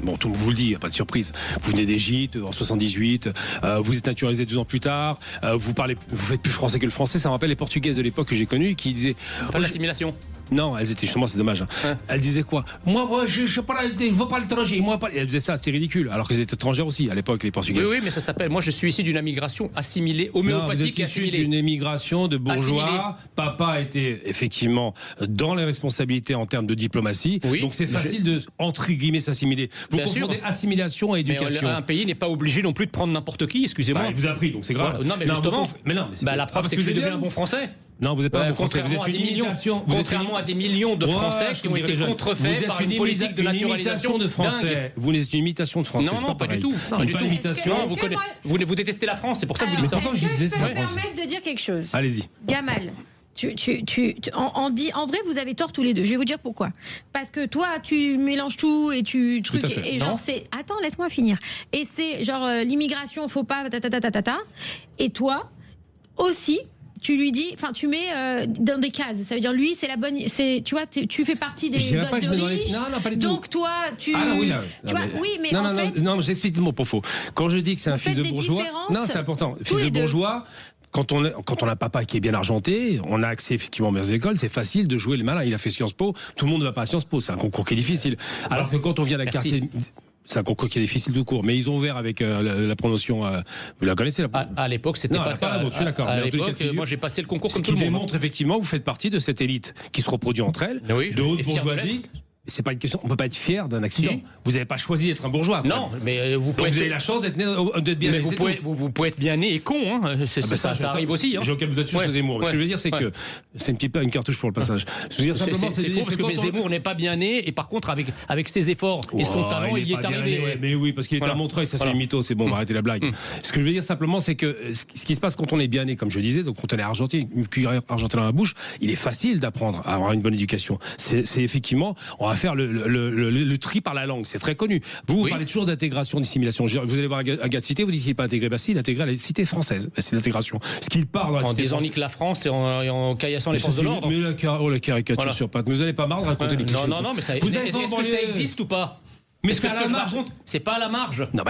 Bon, tout vous le dit, y a pas de surprise. Vous venez d'Égypte en 78. Vous êtes naturalisé 2 ans plus tard. Vous faites plus français que le français. Ça me rappelle les Portugaises de l'époque que j'ai connues qui disaient. C'est pas l'assimilation. Non, elles étaient justement, c'est dommage. Elles disaient quoi? Moi, je ne veux pas l'étranger. Elles disaient ça, c'était ridicule. Alors qu'elles étaient étrangères aussi à l'époque, les Portugaises. Oui, mais ça s'appelle. Moi, je suis issu d'une immigration assimilée, homéopathique et assimilée. D'une émigration de bourgeois. Assimilé. Papa était effectivement dans les responsabilités en termes de diplomatie. Oui, donc c'est facile de entre guillemets s'assimiler. Vous confondez assimilation et éducation. Mais un pays n'est pas obligé non plus de prendre n'importe qui. Excusez-moi. Il vous a pris, donc c'est grave. Non, mais justement. La preuve, c'est que je suis devenu un bon Français. Non, vous n'êtes pas un bon français. Vous êtes une imitation. Contrairement à des millions de Français qui ont été contrefaits par une politique de naturalisation de français. Vous êtes une imitation de français. Non, pas du tout. Pas du tout. Vous détestez la France, c'est pour ça que vous dites ça. Est-ce que je peux me permettre de dire quelque chose? Allez-y. Gamal. En vrai, vous avez tort tous les deux. Je vais vous dire pourquoi. Parce que toi, tu mélanges tout et tu trucs et genre c'est. Attends, laisse-moi finir. Et c'est genre l'immigration, faut pas. Et toi aussi. Tu lui dis, enfin, tu mets dans des cases. Ça veut dire, lui, c'est la bonne. Tu vois, tu fais partie des gosses de riches. Non, pas du tout. Donc, toi, tu. Ah non, oui, tu vois, oui, mais en fait. Non, j'explique mon propos. Quand je dis que c'est un fils de bourgeois. Non, c'est important. Fils de bourgeois. Quand on a un papa qui est bien argenté, on a accès effectivement aux meilleures écoles, c'est facile de jouer les malins. Il a fait Sciences Po. Tout le monde ne va pas à Sciences Po. C'est un concours qui est difficile. Alors que quand on vient d'un quartier. C'est un concours qui est difficile tout court, mais ils ont ouvert avec la promotion. Vous la connaissez à l'époque, c'était pas le cas. Je suis d'accord. À l'époque, moi, j'ai passé le concours comme tout le monde. Ce qui démontre effectivement, vous faites partie de cette élite qui se reproduit entre elles, de haute bourgeoisie. C'est pas une question. On peut pas être fier d'un accident. Si. Vous n'avez pas choisi d'être un bourgeois. Non, mais vous avez la chance d'être bien né. Vous pouvez être bien né et con. Hein. Ça arrive aussi. J'ai aucun doute là-dessus sur Zemmour. Ce que je veux dire, c'est que c'est une cartouche pour le passage. Je veux dire simplement, c'est faux parce que Zemmour n'est pas bien né et par contre avec ses efforts et son talent, il y est arrivé. Mais oui, parce qu'il était à Montreuil. Ça, c'est une mytho. C'est bon, arrêtez la blague. Ce que je veux dire simplement, c'est que ce qui se passe quand on est bien né, comme je disais, donc quand on est argentin, une cuillère argentine dans la bouche, il est facile d'apprendre à avoir une bonne éducation. C'est effectivement, on va faire le tri par la langue, c'est très connu. Vous parlez toujours d'intégration, d'assimilation. Vous allez voir un gars de cité, vous dites qu'il n'est pas intégré. Bah si, il est intégré à la cité française. Bah, c'est l'intégration. Ce qu'il parle en désonique la France et en caillassant les forces de l'ordre. Mais la caricature sur patte. Mais vous n'allez pas marre de raconter des clichés. Non, mais est-ce que ça existe ou pas? Mais c'est à la marge. C'est pas à la marge. Non,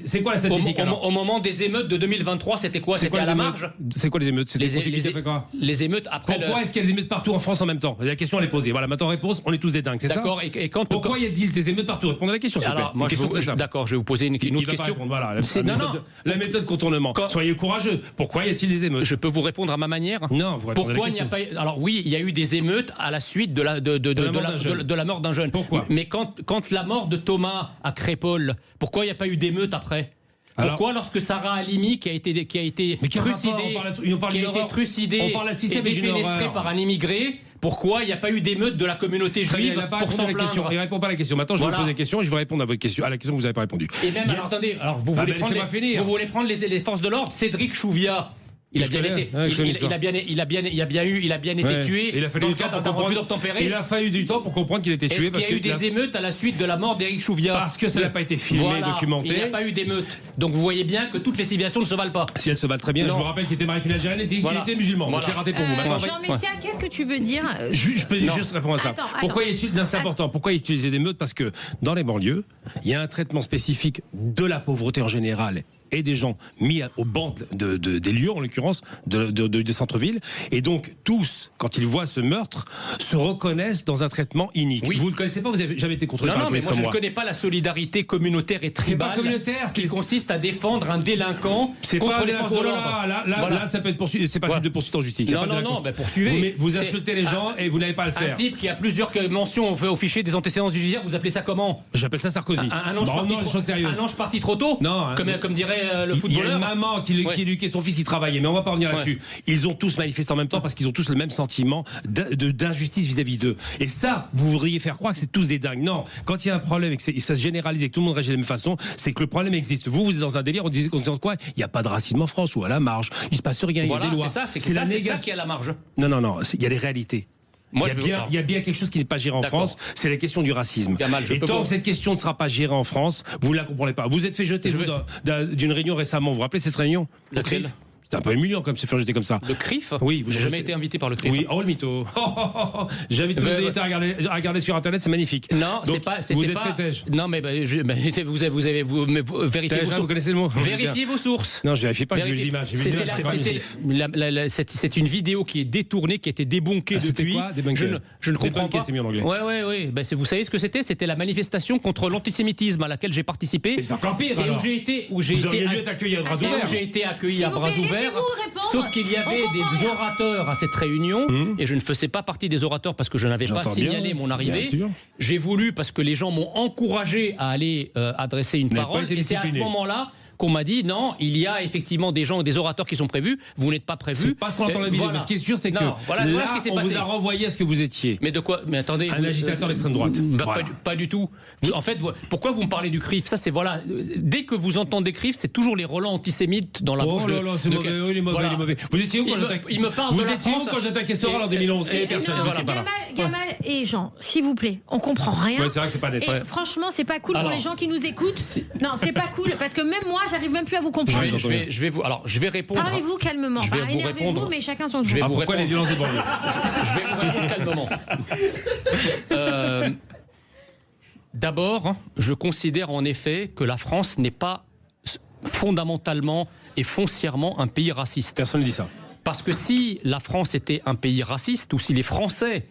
c'est quoi la statistique au moment des émeutes de 2023, c'était quoi? C'était à la marge. C'est quoi les émeutes? Les émeutes après. Pourquoi est-ce qu'il y a des émeutes partout en France en même temps? La question elle est posée. Voilà, maintenant réponse. On est tous des dingues, c'est ça? D'accord. Pourquoi y a-t-il des émeutes partout? Répondez à la question. Alors, moi, d'accord, je vais vous poser une autre question. Voilà, la méthode contournement. Soyez courageux. Pourquoi y a-t-il des émeutes? Je peux vous répondre à ma manière? Non. Pourquoi il n'y a pas? Alors oui, il y a eu des émeutes à la suite de la mort d'un jeune. Pourquoi? Mais quand la mort de Thomas à Crépol, pourquoi il n'y a pas eu d'émeute après? Pourquoi, lorsque Sarah Halimi, qui a été trucidée, et défenestrée par un immigré, pourquoi il n'y a pas eu d'émeute de la communauté juive pour s'en plaindre? Il répond pas à la question. Maintenant, je vais vous poser la question et je vais répondre à la question que vous n'avez pas répondu. Et même, alors, attendez, vous voulez prendre les forces de l'ordre? Cédric Chouviat. Il a bien été tué. Il a fallu du temps pour comprendre qu'il était tué. Est-ce qu'il y a eu des émeutes à la suite de la mort d'Éric Chouviat? Parce que ça n'a pas été filmé, documenté. Il n'y a pas eu d'émeute. Donc vous voyez bien que toutes les civilisations ne se valent pas. Si elles se valent très bien, je vous rappelle qu'il était marié avec une Algérienne et qu'il était musulman. Donc c'est raté pour vous. Jean Messia, qu'est-ce que tu veux dire? Je peux juste répondre à ça. C'est important. Pourquoi utiliser des meutes? Parce que dans les banlieues, il y a un traitement spécifique de la pauvreté en général et des gens mis au banc des lieux, en l'occurrence des centres-villes, et donc tous, quand ils voient ce meurtre, se reconnaissent dans un traitement inique. Oui. Vous ne le connaissez pas, vous n'avez jamais été contrôlé par la police comme moi. Je ne connais pas la solidarité communautaire et tribale qui consiste à défendre un délinquant contre les forces de l'ordre. Là, ça peut être poursuivi, c'est passible de poursuite en justice. Non, poursuivez. Vous insultez les gens et vous n'avez pas à le faire. Un type qui a plusieurs mentions au fichier des antécédents judiciaires, vous appelez ça comment? J'appelle ça Sarkozy. Un ange parti trop tôt? Non. Comme dirait le footballeur. Il y a une maman qui éduquait son fils qui travaillait, mais on va pas revenir là-dessus. Ils ont tous manifesté en même temps parce qu'ils ont tous le même sentiment d'injustice vis-à-vis d'eux. Et ça, vous voudriez faire croire que c'est tous des dingues. Non, quand il y a un problème et que ça se généralise et que tout le monde réagit de la même façon, c'est que le problème existe. Vous êtes dans un délire en disant quoi? Il n'y a pas de racisme en France ou à la marge. Il se passe rien, il y a des lois. C'est ça qui est à la marge. Non, il y a des réalités. Il y a bien quelque chose qui n'est pas géré en France, c'est la question du racisme. Et tant que cette question ne sera pas gérée en France, vous ne la comprenez pas. Vous êtes fait jeter d'une réunion récemment, vous vous rappelez cette réunion? Laquelle? C'était un peu humiliant comme se faire jeter comme ça. Le CRIF? Oui, j'ai jamais été invité par le CRIF. Oui, le mytho. J'invite tous les éditeurs à regarder sur internet, c'est magnifique. Non, vous êtes fait. Non, mais vérifiez vous connaissez le mot. Vérifiez vos sources. Non, je vérifie pas, j'ai vu les images. C'est une vidéo qui est détournée, qui a été débunkée depuis. Quoi, je ne comprends pas. C'est mieux en anglais. Oui. Vous savez ce que c'était? C'était la manifestation contre l'antisémitisme à laquelle j'ai participé. C'est encore pire. Et où j'ai été accueilli à bras ouverts. J'ai été accueilli à bras ouverts. Sauf qu'il y avait des orateurs à cette réunion et je ne faisais pas partie des orateurs parce que je n'avais pas signalé mon arrivée. J'ai voulu parce que les gens m'ont encouragé à aller adresser une parole et c'est à ce moment-là qu'on m'a dit non, il y a effectivement des orateurs qui sont prévus, vous n'êtes pas prévus. C'est pas ce qu'on entend dans la vidéo, mais ce qui est sûr, c'est que là, on vous a renvoyé à ce que vous étiez. Mais de quoi? Mais attendez. Un agitateur d'extrême droite. Pas du tout. En fait, pourquoi vous me parlez du CRIF? Ça, c'est dès que vous entendez CRIF, c'est toujours les relents antisémites dans la bouche de. Oh là là, c'est mauvais, il est mauvais. Vous étiez où quand j'attaquais Soral en 2011? Gamal et Jean, s'il vous plaît, on comprend rien. C'est vrai que c'est pas net. Franchement, c'est pas cool pour les gens qui nous écoutent. Non, c'est pas cool parce que même moi, j'arrive même plus à vous comprendre. Je vais répondre. Parlez-vous calmement. Énervez-vous, mais chacun son jeu. Pourquoi les violences des banlieues? Je vais vous répondre calmement. D'abord, je considère en effet que la France n'est pas fondamentalement et foncièrement un pays raciste. Personne ne dit ça. Parce que si la France était un pays raciste ou si les Français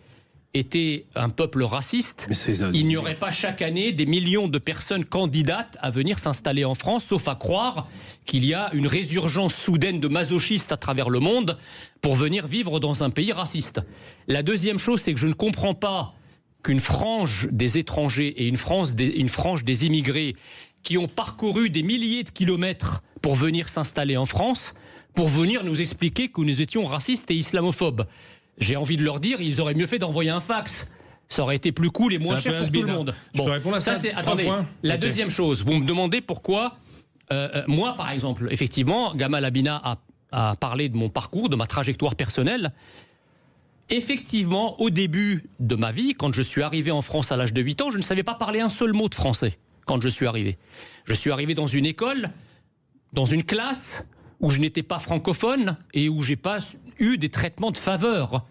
était un peuple raciste, il n'y aurait pas chaque année des millions de personnes candidates à venir s'installer en France, sauf à croire qu'il y a une résurgence soudaine de masochistes à travers le monde pour venir vivre dans un pays raciste. La deuxième chose, c'est que je ne comprends pas qu'une frange des étrangers et une frange des immigrés qui ont parcouru des milliers de kilomètres pour venir s'installer en France, pour venir nous expliquer que nous étions racistes et islamophobes. J'ai envie de leur dire, ils auraient mieux fait d'envoyer un fax. Ça aurait été plus cool et moins cher pour tout le monde. Je peux répondre à ça. Attendez, la deuxième chose, vous me demandez pourquoi, moi par exemple, effectivement, Gamal Abina a parlé de mon parcours, de ma trajectoire personnelle. Effectivement, au début de ma vie, quand je suis arrivé en France à l'âge de 8 ans, je ne savais pas parler un seul mot de français quand je suis arrivé. Je suis arrivé dans une école, dans une classe où je n'étais pas francophone et où j'ai pas eu des traitements de faveur.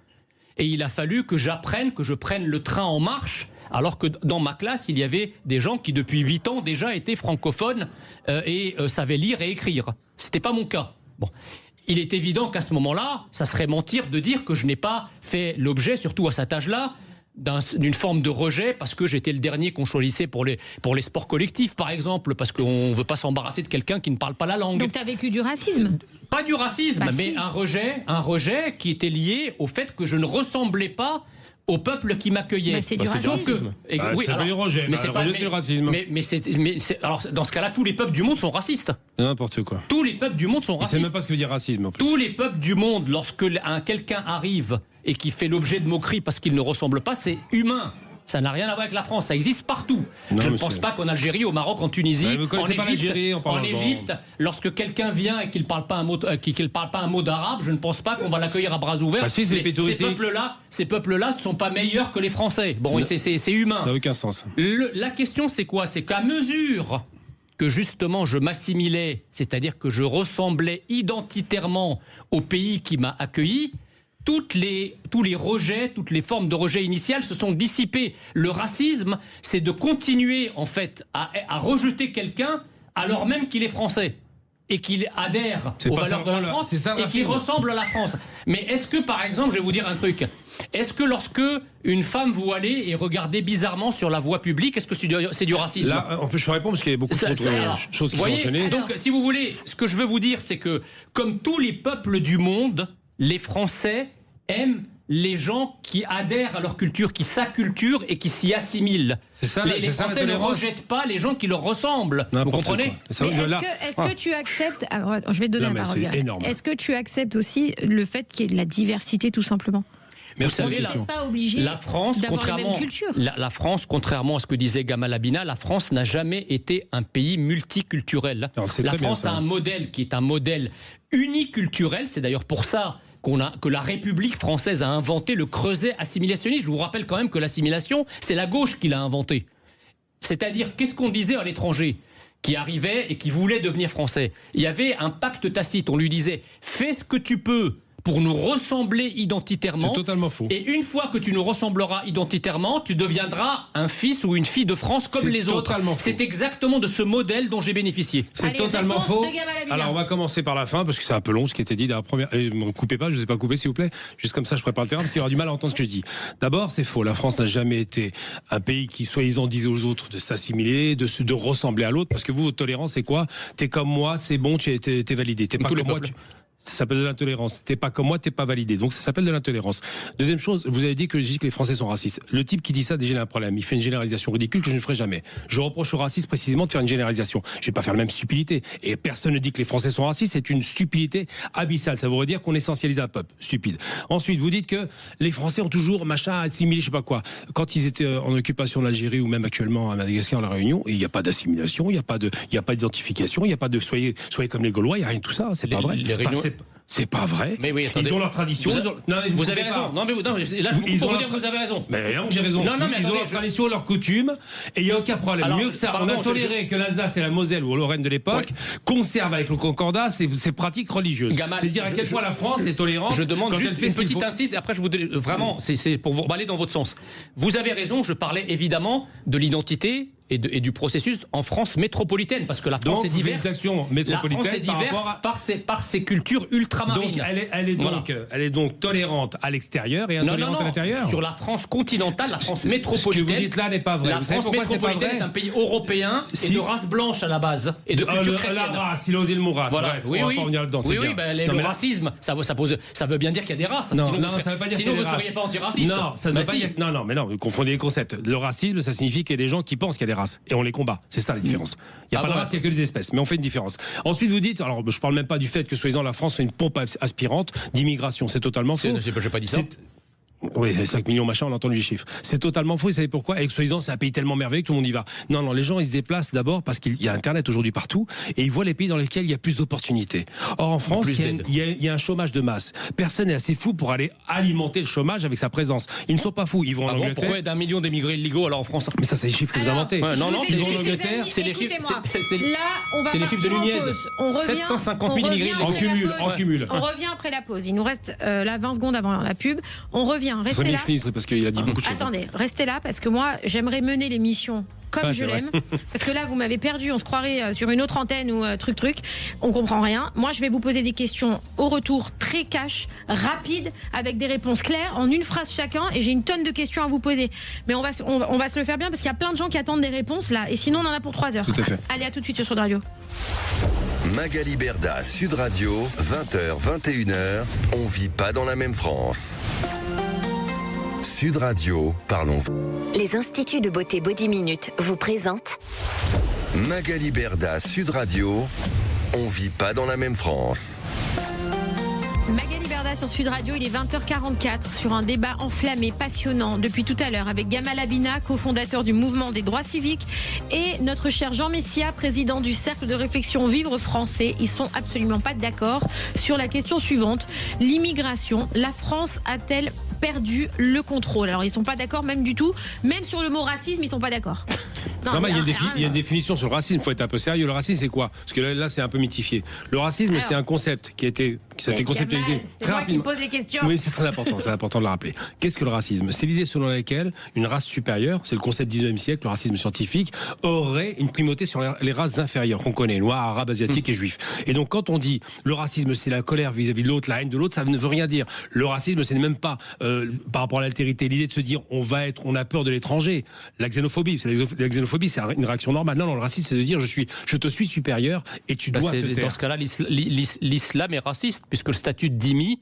Et il a fallu que j'apprenne, que je prenne le train en marche, alors que dans ma classe, il y avait des gens qui depuis 8 ans déjà étaient francophones et savaient lire et écrire. C'était pas mon cas. Bon. Il est évident qu'à ce moment-là, ça serait mentir de dire que je n'ai pas fait l'objet, surtout à cet âge-là, d'une forme de rejet parce que j'étais le dernier qu'on choisissait pour les sports collectifs, par exemple, parce qu'on ne veut pas s'embarrasser de quelqu'un qui ne parle pas la langue. Donc tu as vécu du racisme? Pas du racisme, mais si. un rejet qui était lié au fait que je ne ressemblais pas au peuple qui m'accueillait. C'est du Sauf racisme. C'est pas du rejet. Mais c'est pas du racisme. Alors, dans ce cas-là, tous les peuples du monde sont racistes. N'importe quoi. Tous les peuples du monde sont Je racistes. sais même pas ce que veut dire racisme. En plus. Tous les peuples du monde, lorsque quelqu'un arrive et qui fait l'objet de moqueries parce qu'il ne ressemble pas, c'est humain. Ça n'a rien à voir avec la France, ça existe partout. Non, je ne pense pas qu'en Algérie, au Maroc, en Tunisie, en Égypte, lorsque quelqu'un vient et qu'il ne parle pas un mot d'arabe, je ne pense pas qu'on va l'accueillir à bras ouverts. Si, ces peuples-là ne sont pas meilleurs que les Français. Bon, c'est humain. Ça n'a aucun sens. La question, c'est quoi? C'est qu'à mesure que justement je m'assimilais, c'est-à-dire que je ressemblais identitairement au pays qui m'a accueilli, tous les rejets, toutes les formes de rejet initiales se sont dissipées. Le racisme, c'est de continuer en fait à rejeter quelqu'un alors même qu'il est français et qu'il adhère aux valeurs de la France et qu'il ressemble à la France. Mais est-ce que, par exemple, je vais vous dire un truc, est-ce que lorsque une femme vous allez et regardez bizarrement sur la voie publique, est-ce que c'est du racisme? Là, je peux répondre parce qu'il y a beaucoup de choses qui sont enchaînées. Donc, si vous voulez, ce que je veux vous dire, c'est que, comme tous les peuples du monde, les Français aiment les gens qui adhèrent à leur culture, qui s'acculturent et qui s'y assimilent. C'est ça, les Français ne rejettent pas les gens qui leur ressemblent. Vous comprenez? Est-ce que tu acceptes... Alors, je vais te donner la parole. Est-ce que tu acceptes aussi le fait qu'il y ait de la diversité, tout simplement? Mais vous savez, pas obligé la France, la France, contrairement à ce que disait Gamal Abina, la France n'a jamais été un pays multiculturel. La France a un modèle qui est un modèle uniculturel. C'est d'ailleurs pour ça que la République française a inventé le creuset assimilationniste. Je vous rappelle quand même que l'assimilation, c'est la gauche qui l'a inventé. C'est-à-dire, qu'est-ce qu'on disait à l'étranger qui arrivait et qui voulait devenir français? Il y avait un pacte tacite. On lui disait, fais ce que tu peux pour nous ressembler identitairement. C'est totalement faux. Et une fois que tu nous ressembleras identitairement, tu deviendras un fils ou une fille de France comme les autres. C'est exactement de ce modèle dont j'ai bénéficié. C'est totalement faux. Alors on va commencer par la fin parce que c'est un peu long ce qui était dit dans la première. Ne coupez pas, je ne vous ai pas coupé s'il vous plaît. Juste comme ça, je prépare le terrain parce qu'il y aura du mal à entendre ce que je dis. D'abord, c'est faux. La France n'a jamais été un pays qui soi-disant disait aux autres de s'assimiler, de ressembler à l'autre. Parce que vous, votre tolérance, c'est quoi? T'es comme moi, c'est bon, t'es validé. T'es pas comme moi. Ça s'appelle de l'intolérance. T'es pas comme moi, t'es pas validé. Donc ça s'appelle de l'intolérance. Deuxième chose, vous avez dit que je dis que les Français sont racistes. Le type qui dit ça, déjà il a un problème. Il fait une généralisation ridicule que je ne ferai jamais. Je reproche aux racistes précisément de faire une généralisation. Je vais pas faire la même stupidité. Et personne ne dit que les Français sont racistes. C'est une stupidité abyssale. Ça voudrait dire qu'on essentialise un peuple. Stupide. Ensuite, vous dites que les Français ont toujours assimilé, je sais pas quoi. Quand ils étaient en occupation de l'Algérie ou même actuellement à Madagascar, à la Réunion, il n'y a pas d'assimilation, il n'y a pas d'identification, il n'y a pas de soyez comme les Gaulois, il n'y a rien de tout ça. C'est pas vrai. C'est pas vrai. Mais oui, ils ont leur tradition. Vous avez raison. Non, mais là, vous avez raison. Mais non, j'ai raison. Ils ont leur tradition, leurs coutumes, et il n'y a aucun problème. Alors, mieux que ça, on a toléré que l'Alsace et la Moselle ou Lorraine de l'époque conservent avec le Concordat ces pratiques religieuses. C'est dire à quel point la France est tolérante. Je demande juste une petite insiste, et après je vous vraiment, c'est pour vous aller dans votre sens. Vous avez raison. Je parlais évidemment de l'identité et du processus en France métropolitaine, parce que la France est diverse. La France est diverse par ses cultures ultramarines. Donc elle est donc tolérante à l'extérieur et intolérante à l'intérieur. Sur la France continentale, la France métropolitaine. Ce que vous dites là n'est pas vrai. La France métropolitaine est un pays européen et de race blanche à la base et de culture chrétienne. La race, il a osé le mot race. Voilà. Bref, on va pas revenir là-dedans. Le racisme, ça veut bien dire qu'il y a des races. Non, ça veut pas dire qu'il y a des races. Sinon, vous ne seriez pas antiraciste. Non, ça ne veut pas dire. Non, mais non, vous confondez les concepts. Le racisme, ça signifie qu'il y a des gens qui pensent qu'il y a des races et on les combat. C'est ça la différence. Il n'y a pas de race, il n'y a que des espèces, mais on fait une différence. Ensuite, vous dites, alors je ne parle même pas du fait que soi-disant la France soit une pompe aspirante d'immigration. C'est totalement faux. Je n'ai pas dit ça. Oui, 5 millions machin, on a entendu les chiffres. C'est totalement faux, vous savez pourquoi? Et que soi-disant, c'est un pays tellement merveilleux que tout le monde y va. Non, les gens, ils se déplacent d'abord parce qu'il y a Internet aujourd'hui partout et ils voient les pays dans lesquels il y a plus d'opportunités. Or, en France, il y a un chômage de masse. Personne n'est assez fou pour aller alimenter le chômage avec sa présence. Ils ne sont pas fous, ils vont en Angleterre. Pourquoi il y a 1 million d'émigrés illégaux alors en France? Mais ça, c'est les chiffres que vous inventez. Non, c'est les chiffres d'Angleterre. C'est les chiffres. C'est les chiffres de Nunez. 750 000 immigrés en cumul. On revient après la pause. Il nous reste là 20 secondes avant la pub. On revient. Restez là. Parce qu'il a dit beaucoup de choses. Attendez, restez là parce que moi j'aimerais mener l'émission comme je l'aime. Parce que là vous m'avez perdu, on se croirait sur une autre antenne ou truc. On comprend rien. Moi je vais vous poser des questions au retour très cash, rapides, avec des réponses claires, en une phrase chacun. Et j'ai une tonne de questions à vous poser. Mais on va se le faire bien parce qu'il y a plein de gens qui attendent des réponses là. Et sinon on en a pour 3 heures. Tout à fait. Allez, à tout de suite sur Sud Radio. Magali Berda, Sud Radio, 20h, 21h. On vit pas dans la même France. Sud Radio, parlons. Les instituts de beauté Body Minute vous présentent Magali Berda, Sud Radio. On vit pas dans la même France. Magali Berda sur Sud Radio, il est 20h44 sur un débat enflammé, passionnant depuis tout à l'heure avec Gamal Abina, cofondateur du mouvement des droits civiques, et notre cher Jean Messia, président du cercle de réflexion Vivre Français. Ils sont absolument pas d'accord sur la question suivante. L'immigration, la France a-t-elle perdu le contrôle? Alors ils sont pas d'accord même du tout, même sur le mot racisme, ils sont pas d'accord. Non, il y a une définition sur le racisme, il faut être un peu sérieux. Le racisme, c'est quoi? Parce que là c'est un peu mythifié. Le racisme, c'est un concept qui a été conceptualisé très rapidement. Qui pose les questions. Oui, c'est très important, c'est important de le rappeler. Qu'est-ce que le racisme? C'est l'idée selon laquelle une race supérieure, c'est le concept du 19e siècle, le racisme scientifique, aurait une primauté sur les races inférieures qu'on connaît, noirs, arabes, asiatiques et juifs. Et donc quand on dit le racisme, c'est la colère vis-à-vis de l'autre, la haine de l'autre, ça ne veut rien dire. Le racisme, c'est même pas par rapport à l'altérité, l'idée de se dire on a peur de l'étranger. La xénophobie, c'est une réaction normale. Non, le racisme, c'est de dire je te suis supérieur et tu dois te taire. Dans ce cas-là, l'islam est raciste, puisque le statut de dhimmi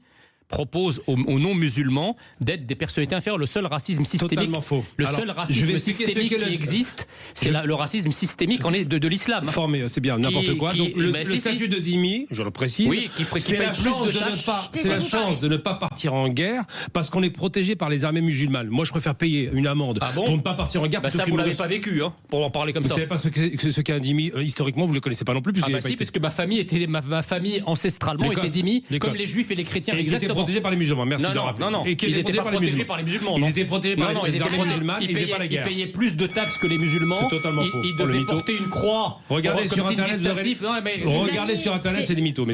propose aux non-musulmans d'être des personnalités inférieures. Le seul racisme systémique, totalement faux. Le seul racisme systémique qui existe, c'est le racisme systémique de l'islam. Formé, c'est bien, n'importe quoi. Donc le statut de dhimmi, je le précise, c'est la chance de ne pas partir en guerre parce qu'on est protégé par les armées musulmanes. Moi, je préfère payer une amende pour ne pas partir en guerre. Ça, vous l'avez pas vécu, pour en parler comme ça. Vous savez pas ce qu'est un dhimmi historiquement, vous le connaissez pas non plus. Parce que ma famille ancestralement était dhimmi, comme les juifs et les chrétiens. Exactement. Protégés par les musulmans, merci de rappeler. Non, et ils n'étaient pas protégés par les musulmans. Ils étaient protégés par les armées musulmanes, ils faisaient pas la guerre. Ils payaient plus de taxes que les musulmans. C'est totalement faux. Ils devaient porter une croix. Regardez sur Internet, c'est des mythos.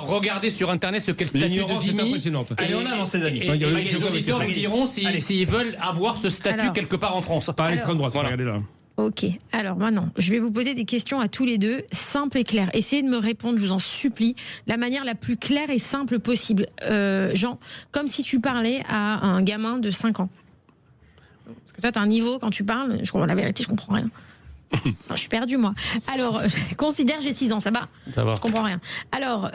Regardez sur Internet ce qu'est le statut de dhimmi. Allez, on avance, les amis. Les auditeurs vous diront s'ils veulent avoir ce statut quelque part en France. Par l'extrême droite, regardez là. Ok, alors maintenant, je vais vous poser des questions à tous les deux, simples et claires. Essayez de me répondre, je vous en supplie, de la manière la plus claire et simple possible. Jean, comme si tu parlais à un gamin de 5 ans. Parce que toi, tu as un niveau, quand tu parles, la vérité, je comprends rien. Non, je suis perdue, moi. Alors, considère, j'ai 6 ans, ça va? Je comprends rien. Alors,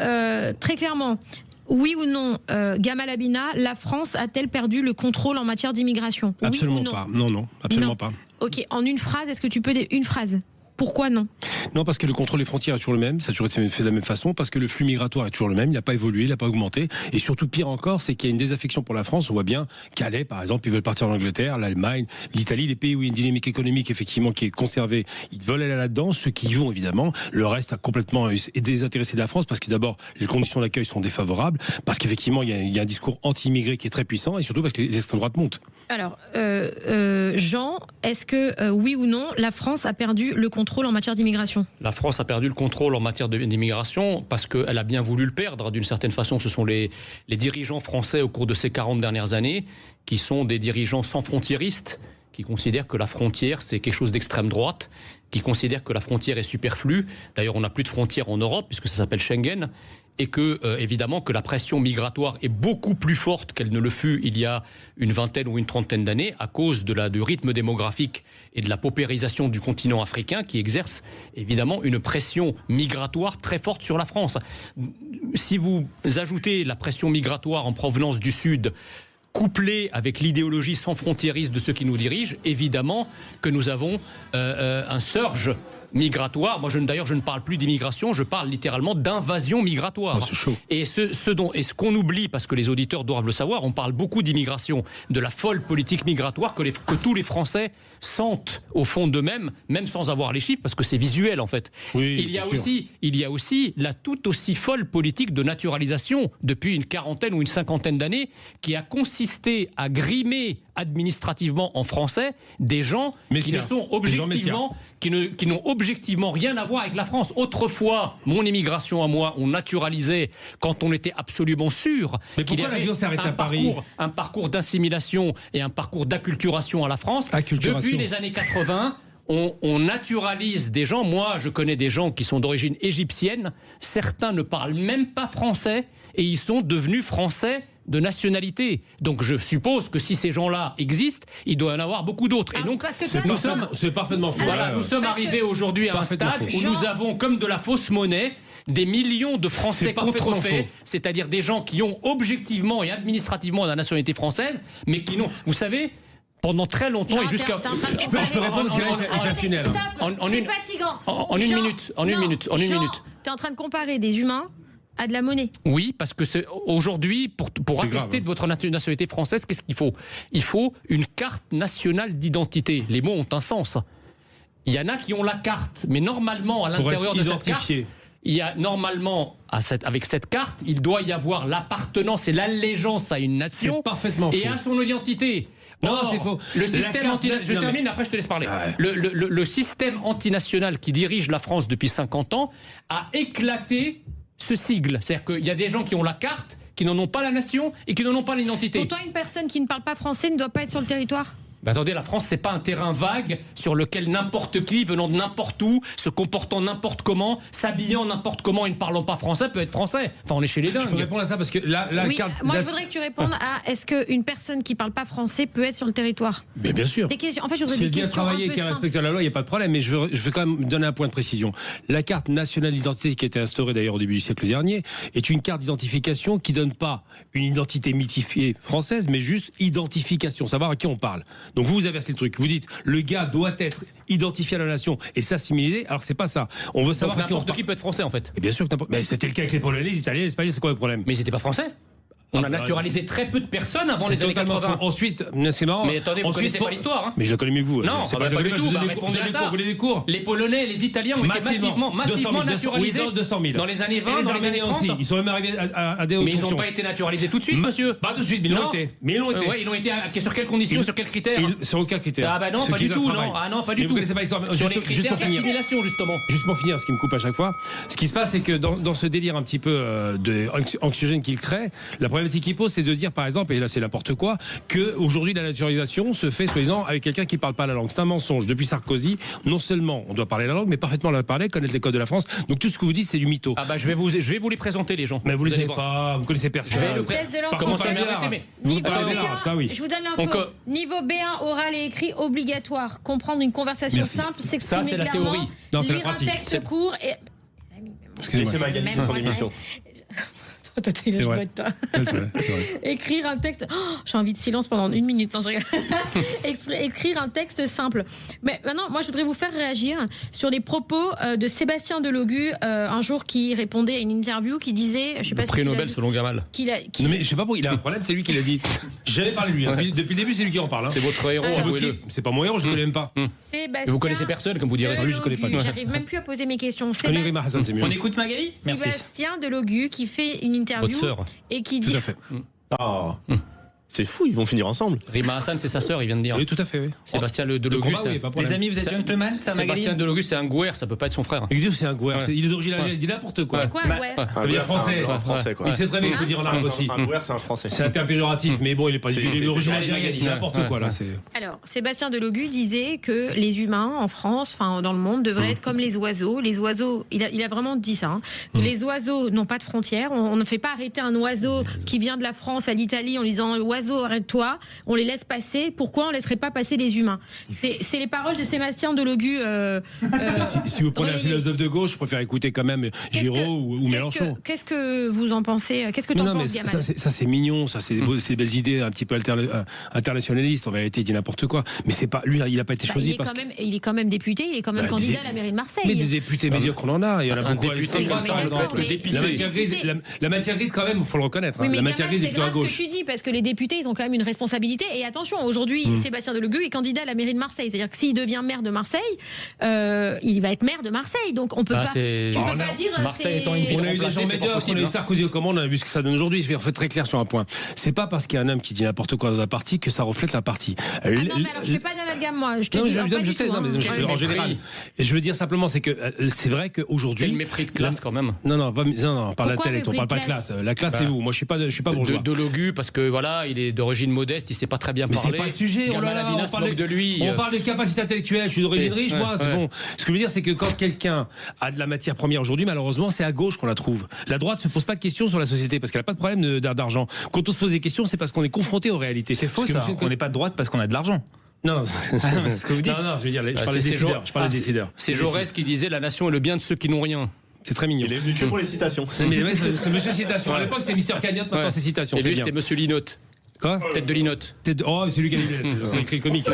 très clairement, oui ou non, Gamal Abina, la France a-t-elle perdu le contrôle en matière d'immigration? Absolument pas. Non, absolument pas. Ok, en une phrase, est-ce que tu peux une phrase? Pourquoi non? Non, parce que le contrôle des frontières est toujours le même, ça a toujours été fait de la même façon, parce que le flux migratoire est toujours le même, il n'a pas évolué, il n'a pas augmenté, et surtout pire encore, c'est qu'il y a une désaffection pour la France. On voit bien Calais, par exemple, ils veulent partir en Angleterre, l'Allemagne, l'Italie, les pays où il y a une dynamique économique effectivement qui est conservée, ils veulent aller là-dedans. Ceux qui y vont évidemment, le reste a complètement désintéressé de la France, parce que d'abord les conditions d'accueil sont défavorables, parce qu'effectivement il y a un discours anti-immigré qui est très puissant, et surtout parce que les extrêmes droites montent. Alors, Jean, est-ce que oui ou non, la France a perdu le contrôle en matière d'immigration? La France a perdu le contrôle en matière d'immigration parce qu'elle a bien voulu le perdre. D'une certaine façon, ce sont les dirigeants français au cours de ces 40 dernières années qui sont des dirigeants sans frontiéristes, qui considèrent que la frontière, c'est quelque chose d'extrême droite, qui considèrent que la frontière est superflue. D'ailleurs, on n'a plus de frontières en Europe puisque ça s'appelle Schengen. Et que, évidemment, que la pression migratoire est beaucoup plus forte qu'elle ne le fut il y a une vingtaine ou une trentaine d'années à cause du rythme démographique et de la paupérisation du continent africain qui exerce, évidemment, une pression migratoire très forte sur la France. Si vous ajoutez la pression migratoire en provenance du Sud, couplée avec l'idéologie sans frontiériste de ceux qui nous dirigent, évidemment que nous avons un surge migratoire. Moi, d'ailleurs, je ne parle plus d'immigration, je parle littéralement d'invasion migratoire. Oh, c'est chaud. Et ce qu'on oublie, parce que les auditeurs doivent le savoir, on parle beaucoup d'immigration, de la folle politique migratoire que tous les Français sentent au fond d'eux-mêmes, même sans avoir les chiffres, parce que c'est visuel en fait. Oui, il y a aussi la tout aussi folle politique de naturalisation depuis une quarantaine ou une cinquantaine d'années qui a consisté à grimer administrativement en français des gens qui ne sont objectivement, qui n'ont objectivement rien à voir avec la France. Autrefois, mon immigration à moi, on naturalisait quand on était absolument sûr qu'il y avait un parcours d'assimilation et un parcours d'acculturation à la France. Depuis les années 80, on naturalise des gens. Moi, je connais des gens qui sont d'origine égyptienne. Certains ne parlent même pas français et ils sont devenus français de nationalité. Donc je suppose que si ces gens-là existent, il doit y en avoir beaucoup d'autres. Et donc c'est parfaitement faux. Voilà, nous sommes arrivés aujourd'hui à un stade où nous avons comme de la fausse monnaie des millions de Français C'est parfaitement contrefaits, faux. c'est-à-dire des gens qui ont objectivement et administrativement la nationalité française, mais qui n'ont, vous savez, pendant très longtemps et jusqu'à... Je peux répondre parce qu'il est facile. C'est fatigant. En une minute, en une minute. T'es en train de comparer des humains à de la monnaie. Oui, parce que aujourd'hui, pour attester de votre nationalité française, qu'est-ce qu'il faut? Il faut une carte nationale d'identité. Les mots ont un sens. Il y en a qui ont la carte, mais normalement, à l'intérieur de cette carte, il y a normalement, avec cette carte, il doit y avoir l'appartenance et l'allégeance à une nation et à son identité. Non, c'est faux. Le système je termine, après je te laisse parler. Le système antinational qui dirige la France depuis 50 ans a éclaté ce sigle. C'est-à-dire qu'il y a des gens qui ont la carte, qui n'en ont pas la nation et qui n'en ont pas l'identité. Pour toi, une personne qui ne parle pas français ne doit pas être sur le territoire ? Ben attendez, la France, c'est pas un terrain vague sur lequel n'importe qui, venant de n'importe où, se comportant n'importe comment, s'habillant n'importe comment et ne parlant pas français, peut être français. Enfin, on est chez les dingues. Je peux répondre à ça parce que la carte... Moi, je voudrais que tu répondes à est-ce qu'une personne qui parle pas français peut être sur le territoire ? Mais bien sûr. Des questions. En fait, je voudrais si des elle vient questions travailler, qu'elle respecte la loi, il n'y a pas de problème. Mais je veux quand même donner un point de précision. La carte nationale d'identité qui a été instaurée d'ailleurs au début du siècle dernier est une carte d'identification qui donne pas une identité mythifiée française, mais juste identification, savoir à qui on parle. Donc vous inversez le truc. Vous dites le gars doit être identifié à la nation et s'assimiler, alors que c'est pas ça. On veut savoir n'importe qui peut être français en fait. Et bien sûr que n'importe. Mais c'était le cas avec les Polonais, les Italiens, les Espagnols, c'est quoi le problème? Mais ils n'étaient pas français. On a naturalisé très peu de personnes avant les années 80. Ensuite, c'est marrant. Mais attendez, vous ne connaissez pas l'histoire. Hein. Mais je la connais mieux que vous. Non, pas du tout. Répondez à ça. Vous voulez des cours? Les Polonais et les Italiens ont été massivement naturalisés. 200 000. Dans les années 20, dans les années 30. Aussi. Ils sont même arrivés à des hautes fonctions. Mais ils n'ont pas été naturalisés tout de suite, monsieur. Pas tout de suite, mais ils l'ont été. Mais ils l'ont été. Oui, ils l'ont été. Sur quelles conditions, sur quels critères? Sur aucun critère. Ah bah non, pas du tout. Ah non, pas du tout. Vous connaissez pas l'histoire. Sur les critères d'assimilation, justement. Juste pour finir, ce qui me coupe à chaque fois. Ce qui se passe, c'est que dans ce délire un petit peu anxiogène qu'il crée, la problématique qu'il pose, c'est de dire, par exemple, et là c'est n'importe quoi, qu'aujourd'hui la naturalisation se fait soi-disant avec quelqu'un qui ne parle pas la langue. C'est un mensonge. Depuis Sarkozy, non seulement on doit parler la langue, mais parfaitement la parler, connaître les codes de la France. Donc tout ce que vous dites, c'est du mytho. Ah bah je vais vous les présenter, les gens. Mais vous ne les savez pas, vous connaissez personne. Comment ça Niveau B1, ça oui. Je vous donne l'info. Niveau B1, oral et écrit obligatoire. Comprendre une conversation simple, s'exprimer clairement. Ça c'est la théorie. Non, c'est la pratique. Lire un texte court et... Laissez Magali, c'est son émission. Toi, t'es une vrai. toi. C'est vrai. Écrire un texte. Oh, j'ai envie de silence pendant une minute. Non, je rigole. Écrire un texte simple. Mais maintenant, moi, je voudrais vous faire réagir sur les propos de Sébastien Delogu un jour qui répondait à une interview qui disait, je sais pas si prix Nobel selon Gamal. Non mais je sais pas pourquoi il a un problème. C'est lui qui l'a dit. J'avais parlé de lui. Depuis le début, c'est lui qui en parle. C'est votre héros. C'est pas mon héros. Je ne connais même pas. Vous connaissez personne, comme vous direz. Lui, je connais pas. J'arrive même plus à poser mes questions. On écoute Magali. Sébastien Delogu qui fait une interview et qui dit. Tout à fait. C'est fou, ils vont finir ensemble. Rima Hassan, c'est sa sœur, il vient de dire. Oui, tout à fait. Oui. Sébastien Delogu, les amis, vous êtes gentleman, ça Magali. Sébastien Delogu, c'est un Gouer, ça peut pas être son frère. Il dit c'est un Gouer. Il est d'origine algérienne, il dit n'importe quoi. Quoi, ouais. Ça veut dire français. Quoi. Il sait très bien qu'il peut dire en arabe aussi. Un Gouer, c'est un français. C'est un terme péjoratif, mais bon, il est pas d'origine algérienne, il dit n'importe quoi là. Alors, Sébastien Delogu disait que les humains en France, enfin dans le monde, devraient être comme les oiseaux. Les oiseaux, il a vraiment dit ça. Les oiseaux n'ont pas de frontières. On ne fait pas arrêter un oiseau qui vient de la France à l'Italie en disant oiseau, arrête-toi. On les laisse passer. Pourquoi on ne laisserait pas passer les humains? C'est les paroles de Sébastien Delogu. Si vous prenez un philosophe de gauche, je préfère écouter quand même Giraud ou Mélenchon. Qu'est-ce que vous en pensez? Qu'est-ce que tu en penses, Gamal? Ça c'est mignon, ça c'est des belles idées un petit peu internationalistes. En vérité, il dit n'importe quoi. Mais c'est pas lui, il n'a pas été choisi parce il est quand même député, il est quand même candidat à la mairie de Marseille. Mais des députés médiocres, on en a. Il y en a beaucoup. La matière grise, quand même, il faut le reconnaître. La matière grise est plutôt à gauche. C'est ce que tu dis, parce que les députés, ils ont quand même une responsabilité. Et attention, aujourd'hui, Sébastien Delogu est candidat à la mairie de Marseille. C'est-à-dire que s'il devient maire de Marseille, il va être maire de Marseille. Donc on peut pas. Tu peux pas dire. Marseille étant une ville on a eu des gens médiocres, on a eu Sarkozy aux commandes, on a vu ce que ça donne aujourd'hui. Je vais être très clair sur un point. C'est pas parce qu'il y a un homme qui dit n'importe quoi dans un parti que ça reflète la partie. Non, mais alors je fais pas d'amalgame, moi. Je te dis je sais, en général. Et je veux dire simplement, c'est que c'est vrai qu'aujourd'hui. Quel mépris de classe quand même. Non, on parle d'intellect, on parle pas de classe. La classe, c'est vous. Moi, je suis pas bourgeois. Delogu, parce que voilà, il est d'origine modeste, il sait pas très bien parler. Mais c'est pas le sujet. On parle de lui. On parle de capacité intellectuelle. Je suis d'origine riche, moi. C'est bon. Ce que je veux dire, c'est que quand quelqu'un a de la matière première aujourd'hui, malheureusement, c'est à gauche qu'on la trouve. La droite se pose pas de questions sur la société parce qu'elle a pas de problème d'argent. Quand on se pose des questions, c'est parce qu'on est confronté aux réalités. C'est faux, ça. On n'est pas de droite parce qu'on a de l'argent. Non, c'est ce que vous dites. Non, je veux dire, je parle des décideurs. C'est Jaurès qui disait la nation est le bien de ceux qui n'ont rien. C'est très mignon. Il est venu que pour les citations. Mais ouais, c'est Monsieur Citation. À l'époque, c'était Mister Cagnotte, maintenant c'est Citation. Et C'est lui, bien. c'était Monsieur Linotte. Quoi? Tête de Linotte. Oh, c'est lui qui a écrit le comique.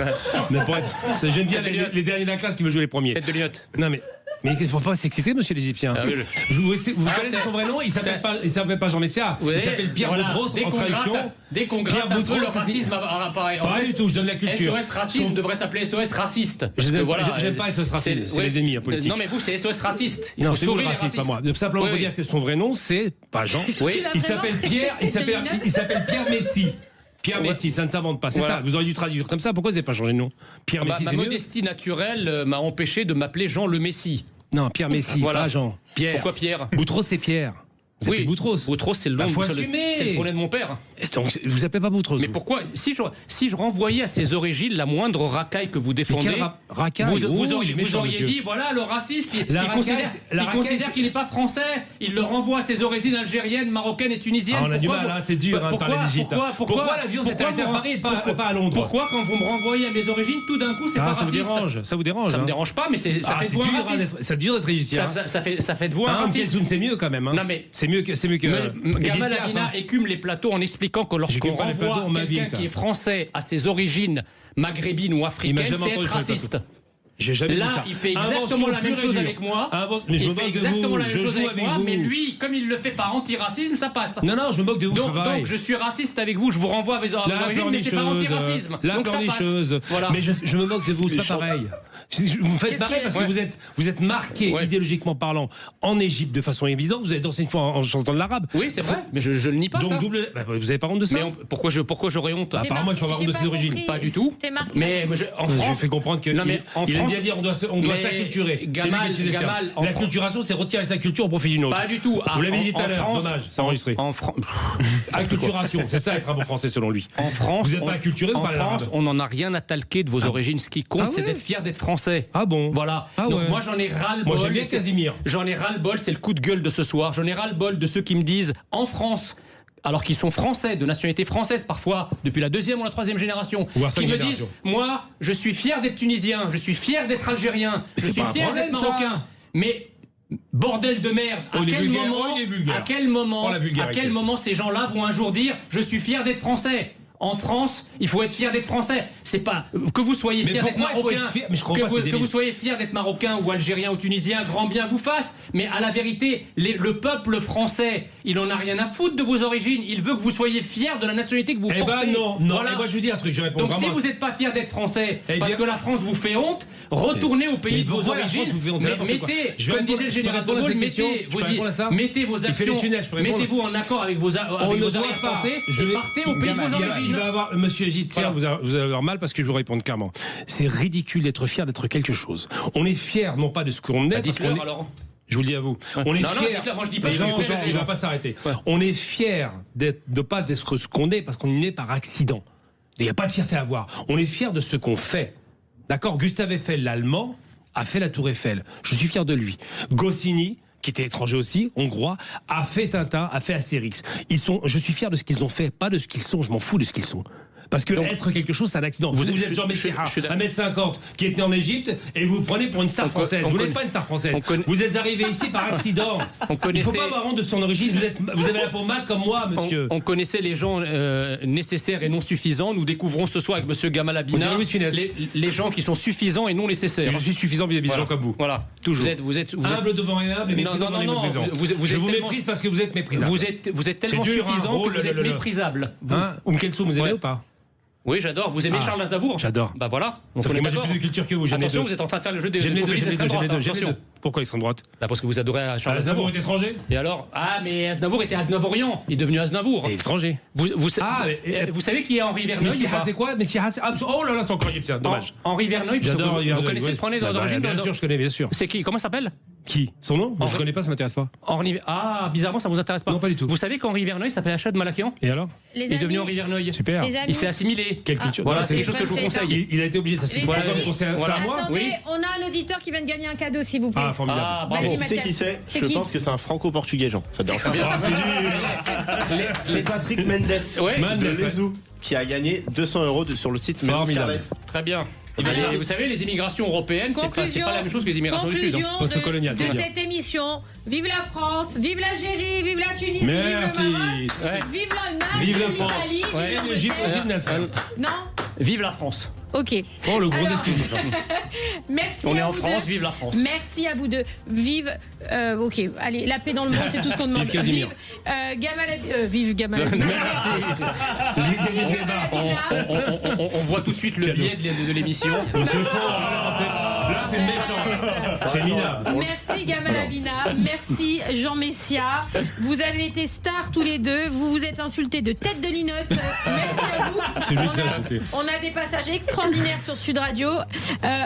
Mais pour être... J'aime bien les derniers de la classe qui veulent jouer les premiers. Tête de Linotte. Non, mais il ne faut pas s'exciter, monsieur l'Égyptien. Ah, oui, Vous connaissez son vrai nom? Il ne s'appelle pas Jean Messia. Ouais, Il s'appelle Pierre Boutros, en traduction. Dès qu'on Pierre gratte un peu, Boutros, le ça, racisme apparaît. Pas du tout, je donne la culture. SOS racisme devrait s'appeler SOS raciste. J'aime pas SOS racisme, c'est les ennemis politiques. Non, mais vous, c'est SOS raciste. Il Non, faut c'est vous sauver le les raciste, pas racistes. moi. Simplement pour Oui. dire que son vrai nom, c'est pas Jean. Oui. Il s'appelle Pierre, il s'appelle Pierre Messi. Pierre Messi, ça ne s'invente pas. C'est Voilà. ça, vous auriez dû traduire comme ça. Pourquoi vous n'avez pas changé de nom? Pierre Messi, Ma c'est mieux. modestie naturelle m'a empêché de m'appeler Jean le Messie. Non, Pierre Messi, Voilà. pas Jean. Pierre. Pourquoi Pierre? Boutros, c'est Pierre. Vous appelez Boutros. Boutros, c'est le nom. Faut c'est assumer. le prénom de mon père. Et donc, vous appelez pas Boutros. Mais pourquoi, si je renvoyais à ses origines la moindre racaille que vous défendez, racaille? vous il est auriez méchant, monsieur. dit, voilà, le raciste, il La racaille, considère qu'il n'est pas français, il le renvoie à ses origines algériennes, marocaines et tunisiennes. Ah, on a du mal, c'est dur de parler d'Égypte. Pourquoi l'avion s'est arrêté à Paris et pas à Londres? Pourquoi, quand vous me renvoyez à mes origines, tout d'un coup, c'est pas Ça vous raciste? dérange? Ça vous dérange? Ça me dérange pas, mais ça fait de vous un raciste. C'est dur d'être égyptien. Ça fait de vous un raciste. C'est mieux quand même. Non, mais c'est mieux que. Gamal Abina écume les plateaux en expliquant que lorsqu'on renvoie quelqu'un qui est français à ses origines maghrébines ou africaines, c'est être raciste. J'ai jamais Là, dit ça. il fait exactement la même chose avec moi. Mais je me Il fait moque de exactement vous. la même Je chose joue avec moi, mais lui, comme il le fait par antiracisme, ça passe. Non, je me moque de vous. Donc je suis raciste avec vous, je vous renvoie à vos origines, mais c'est par antiracisme. Donc ça passe. Voilà. Mais je me moque de vous, c'est pas pareil. Vous me faites marrer parce que vous êtes marqué, idéologiquement parlant, en Égypte de façon évidente. Vous avez dansé une fois en chantant de l'arabe. Oui, c'est vrai, mais je le nie pas. Donc ça. vous n'avez pas honte de ça? Mais pourquoi j'aurais honte? Apparemment, il faut avoir honte de ses origines. Pas du tout. Mais en France, je fais comprendre qu'il aime bien dire on doit s'acculturer. La culturation, c'est retirer sa culture au profit d'une autre. Pas du tout. Vous l'avez dit tout à l'heure, dommage, c'est enregistré. Acculturation, c'est ça être un bon français selon lui. En France, vous n'êtes pas acculturé, en France, on n'en a rien à talquer de vos origines. Ce qui compte, c'est d'être fier d'être français. Ah bon? Voilà. Donc moi, j'en ai ras-le-bol. Moi, j'aime bien Casimir. J'en ai ras-le-bol, c'est le coup de gueule de ce soir. J'en ai ras-le-bol de ceux qui me disent en France, alors qu'ils sont français, de nationalité française parfois, depuis la 2e ou la 3e génération, qui me disent, moi, je suis fier d'être tunisien, je suis fier d'être algérien, je suis fier d'être marocain. Mais bordel de merde, à quel moment ces gens-là vont un jour dire, je suis fier d'être français? En France, il faut être fier d'être français. C'est pas que vous soyez fier d'être marocain, que vous soyez fier d'être marocain ou algérien ou tunisien, grand bien vous fasse. Mais à la vérité, le peuple français, il en a rien à foutre de vos origines. Il veut que vous soyez fier de la nationalité que vous portez. Eh ben non. Voilà. Et moi je vous dis un truc, je réponds. Donc si vous n'êtes pas fier d'être français, parce que la France vous fait honte, retournez au pays de vos origines. Mettez, comme disait le général de Gaulle, mettez vos actions, mettez-vous en accord avec vos arrière-pensées et partez au pays de vos origines. Il va avoir, monsieur Égyptien, vous allez avoir mal parce que je vais vous répondre clairement. C'est ridicule d'être fier d'être quelque chose. On est fier non pas de ce qu'on est. Dites-le alors. Je vous le dis à vous. On est fier. Moi je dis pas. Il va pas s'arrêter. On est fier de pas d'être ce qu'on est parce qu'on y est par accident. Il n'y a pas de fierté à avoir. On est fier de ce qu'on fait. D'accord? Gustave Eiffel, l'Allemand, a fait la Tour Eiffel. Je suis fier de lui. Goscinny, qui était étranger aussi, hongrois, a fait Tintin, a fait Astérix. Je suis fier de ce qu'ils ont fait, pas de ce qu'ils sont. Je m'en fous de ce qu'ils sont. Parce que être quelque chose, c'est un accident. Vous êtes Jean Messia, 1m50, qui est né en Égypte, et vous prenez pour une star française. Vous n'êtes pas une star française. Vous êtes arrivé ici par accident. Il ne faut pas avoir honte de son origine. Vous avez la peau mate comme moi, monsieur. On connaissait les gens nécessaires et non suffisants. Nous découvrons ce soir avec monsieur Gamal Abina les gens qui sont suffisants et non nécessaires. Je suis suffisant vis-à-vis des gens comme vous. Voilà. Toujours. Vous êtes humble devant un humble et méprisant devant les méprisants. Je vous méprise parce que vous êtes méprisable. Vous êtes tellement suffisant que vous êtes méprisable. Kelsoum, vous aimez ou pas? Oui, j'adore. Vous aimez Charles Aznavour? J'adore. Bah voilà. Sauf que moi j'ai plus de culture que vous. Attention, vous êtes en train de faire le jeu des l'extrême droite. Pourquoi l'extrême droite? Parce que vous adorez Charles Aznavour est étranger. Et alors? Ah, mais Aznavour était Aznavourian. Il est devenu Aznavour. Et étranger. Vous savez qui est Henri Verneuil? C'est quoi? Oh là là, c'est encore égyptien. Dommage. Henri Verneuil. J'adore. Vous connaissez le premier d'origine? Bien sûr, je connais, bien sûr. C'est qui? Comment ça s'appelle? Qui? Son nom? Je connais pas, ça m'intéresse pas. Ah, bizarrement, ça vous intéresse pas? Non, pas du tout. Vous savez qu'Henri Verneuil s'appelle Achad Malakian? Et alors? Les il est devenu Henri Verneuil. Super. Il s'est assimilé. Quelle culture? Voilà, c'est quelque chose que je vous conseille. Il a été obligé, ça c'est quoi? C'est à moi? Attendez, on a un auditeur qui vient de gagner un cadeau, s'il vous plaît. Ah, formidable. Vas-y, Tu sais qui c'est? Je pense que c'est un franco-portugais, Jean. Ça te dérange pas? C'est Patrick Mendes de Lesou qui a gagné 200 € sur le site Maison Scarlett. Très bien. Vous savez, les immigrations européennes, c'est pas la même chose que les immigrations du Sud. Conclusion de cette émission. Vive la France, vive l'Algérie, vive la Tunisie, Merci. vive le Maroc, vive l'Allemagne, Vive la vive France. l'Italie, Ouais. vive L'Égypte aussi, l'Angleterre. Nasser. Non. Vive la France. Ok. Oh, le gros Alors, exclusif. Merci. On est à en vous France, deux. vive la France. Merci à vous deux. Vive. Ok, allez, la paix dans le monde, c'est tout ce qu'on demande. Vive Casimir. Vive Gamal. On voit tout de suite le biais de l'émission. On se fond. Là, c'est méchant. C'est minable. Merci Gamal Abina, merci Jean Messia. Vous avez été stars tous les deux. Vous vous êtes insultés de tête de linotte. Merci à vous. C'est lui qui s'est insulté. On a des passages extraordinaires sur Sud Radio.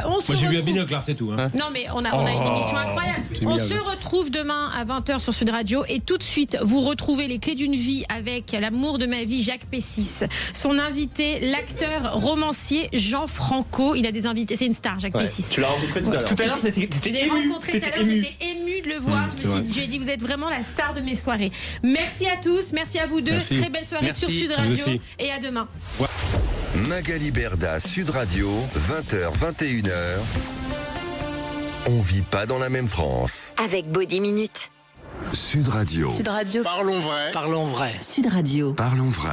On se Moi, j'ai vu à retrouve. binocle, là, c'est tout. Hein. Non mais on a une émission incroyable. c'est On minable. se retrouve demain à 20h sur Sud Radio et tout de suite vous retrouvez les clés d'une vie avec l'amour de ma vie Jacques Pessis. Son invité, l'acteur romancier Jean Franco. Il a des invités, c'est une star Jacques Pessis. Tu l'as rencontré tout à l'heure. Tout à l'heure, Je t'étais l'ai ému. rencontré tout à l'heure, j'étais émue de le voir. Je lui ai dit, vous êtes vraiment la star de mes soirées. Merci à tous, merci à vous deux. Merci. Très belle soirée Merci. sur Sud Vous Radio aussi. et à demain. Magali Berda, Sud Radio, 20h, 21h. On vit pas dans la même France. Avec Body Minute. Sud Radio. Sud Radio. Parlons vrai. Sud Radio. Parlons vrai.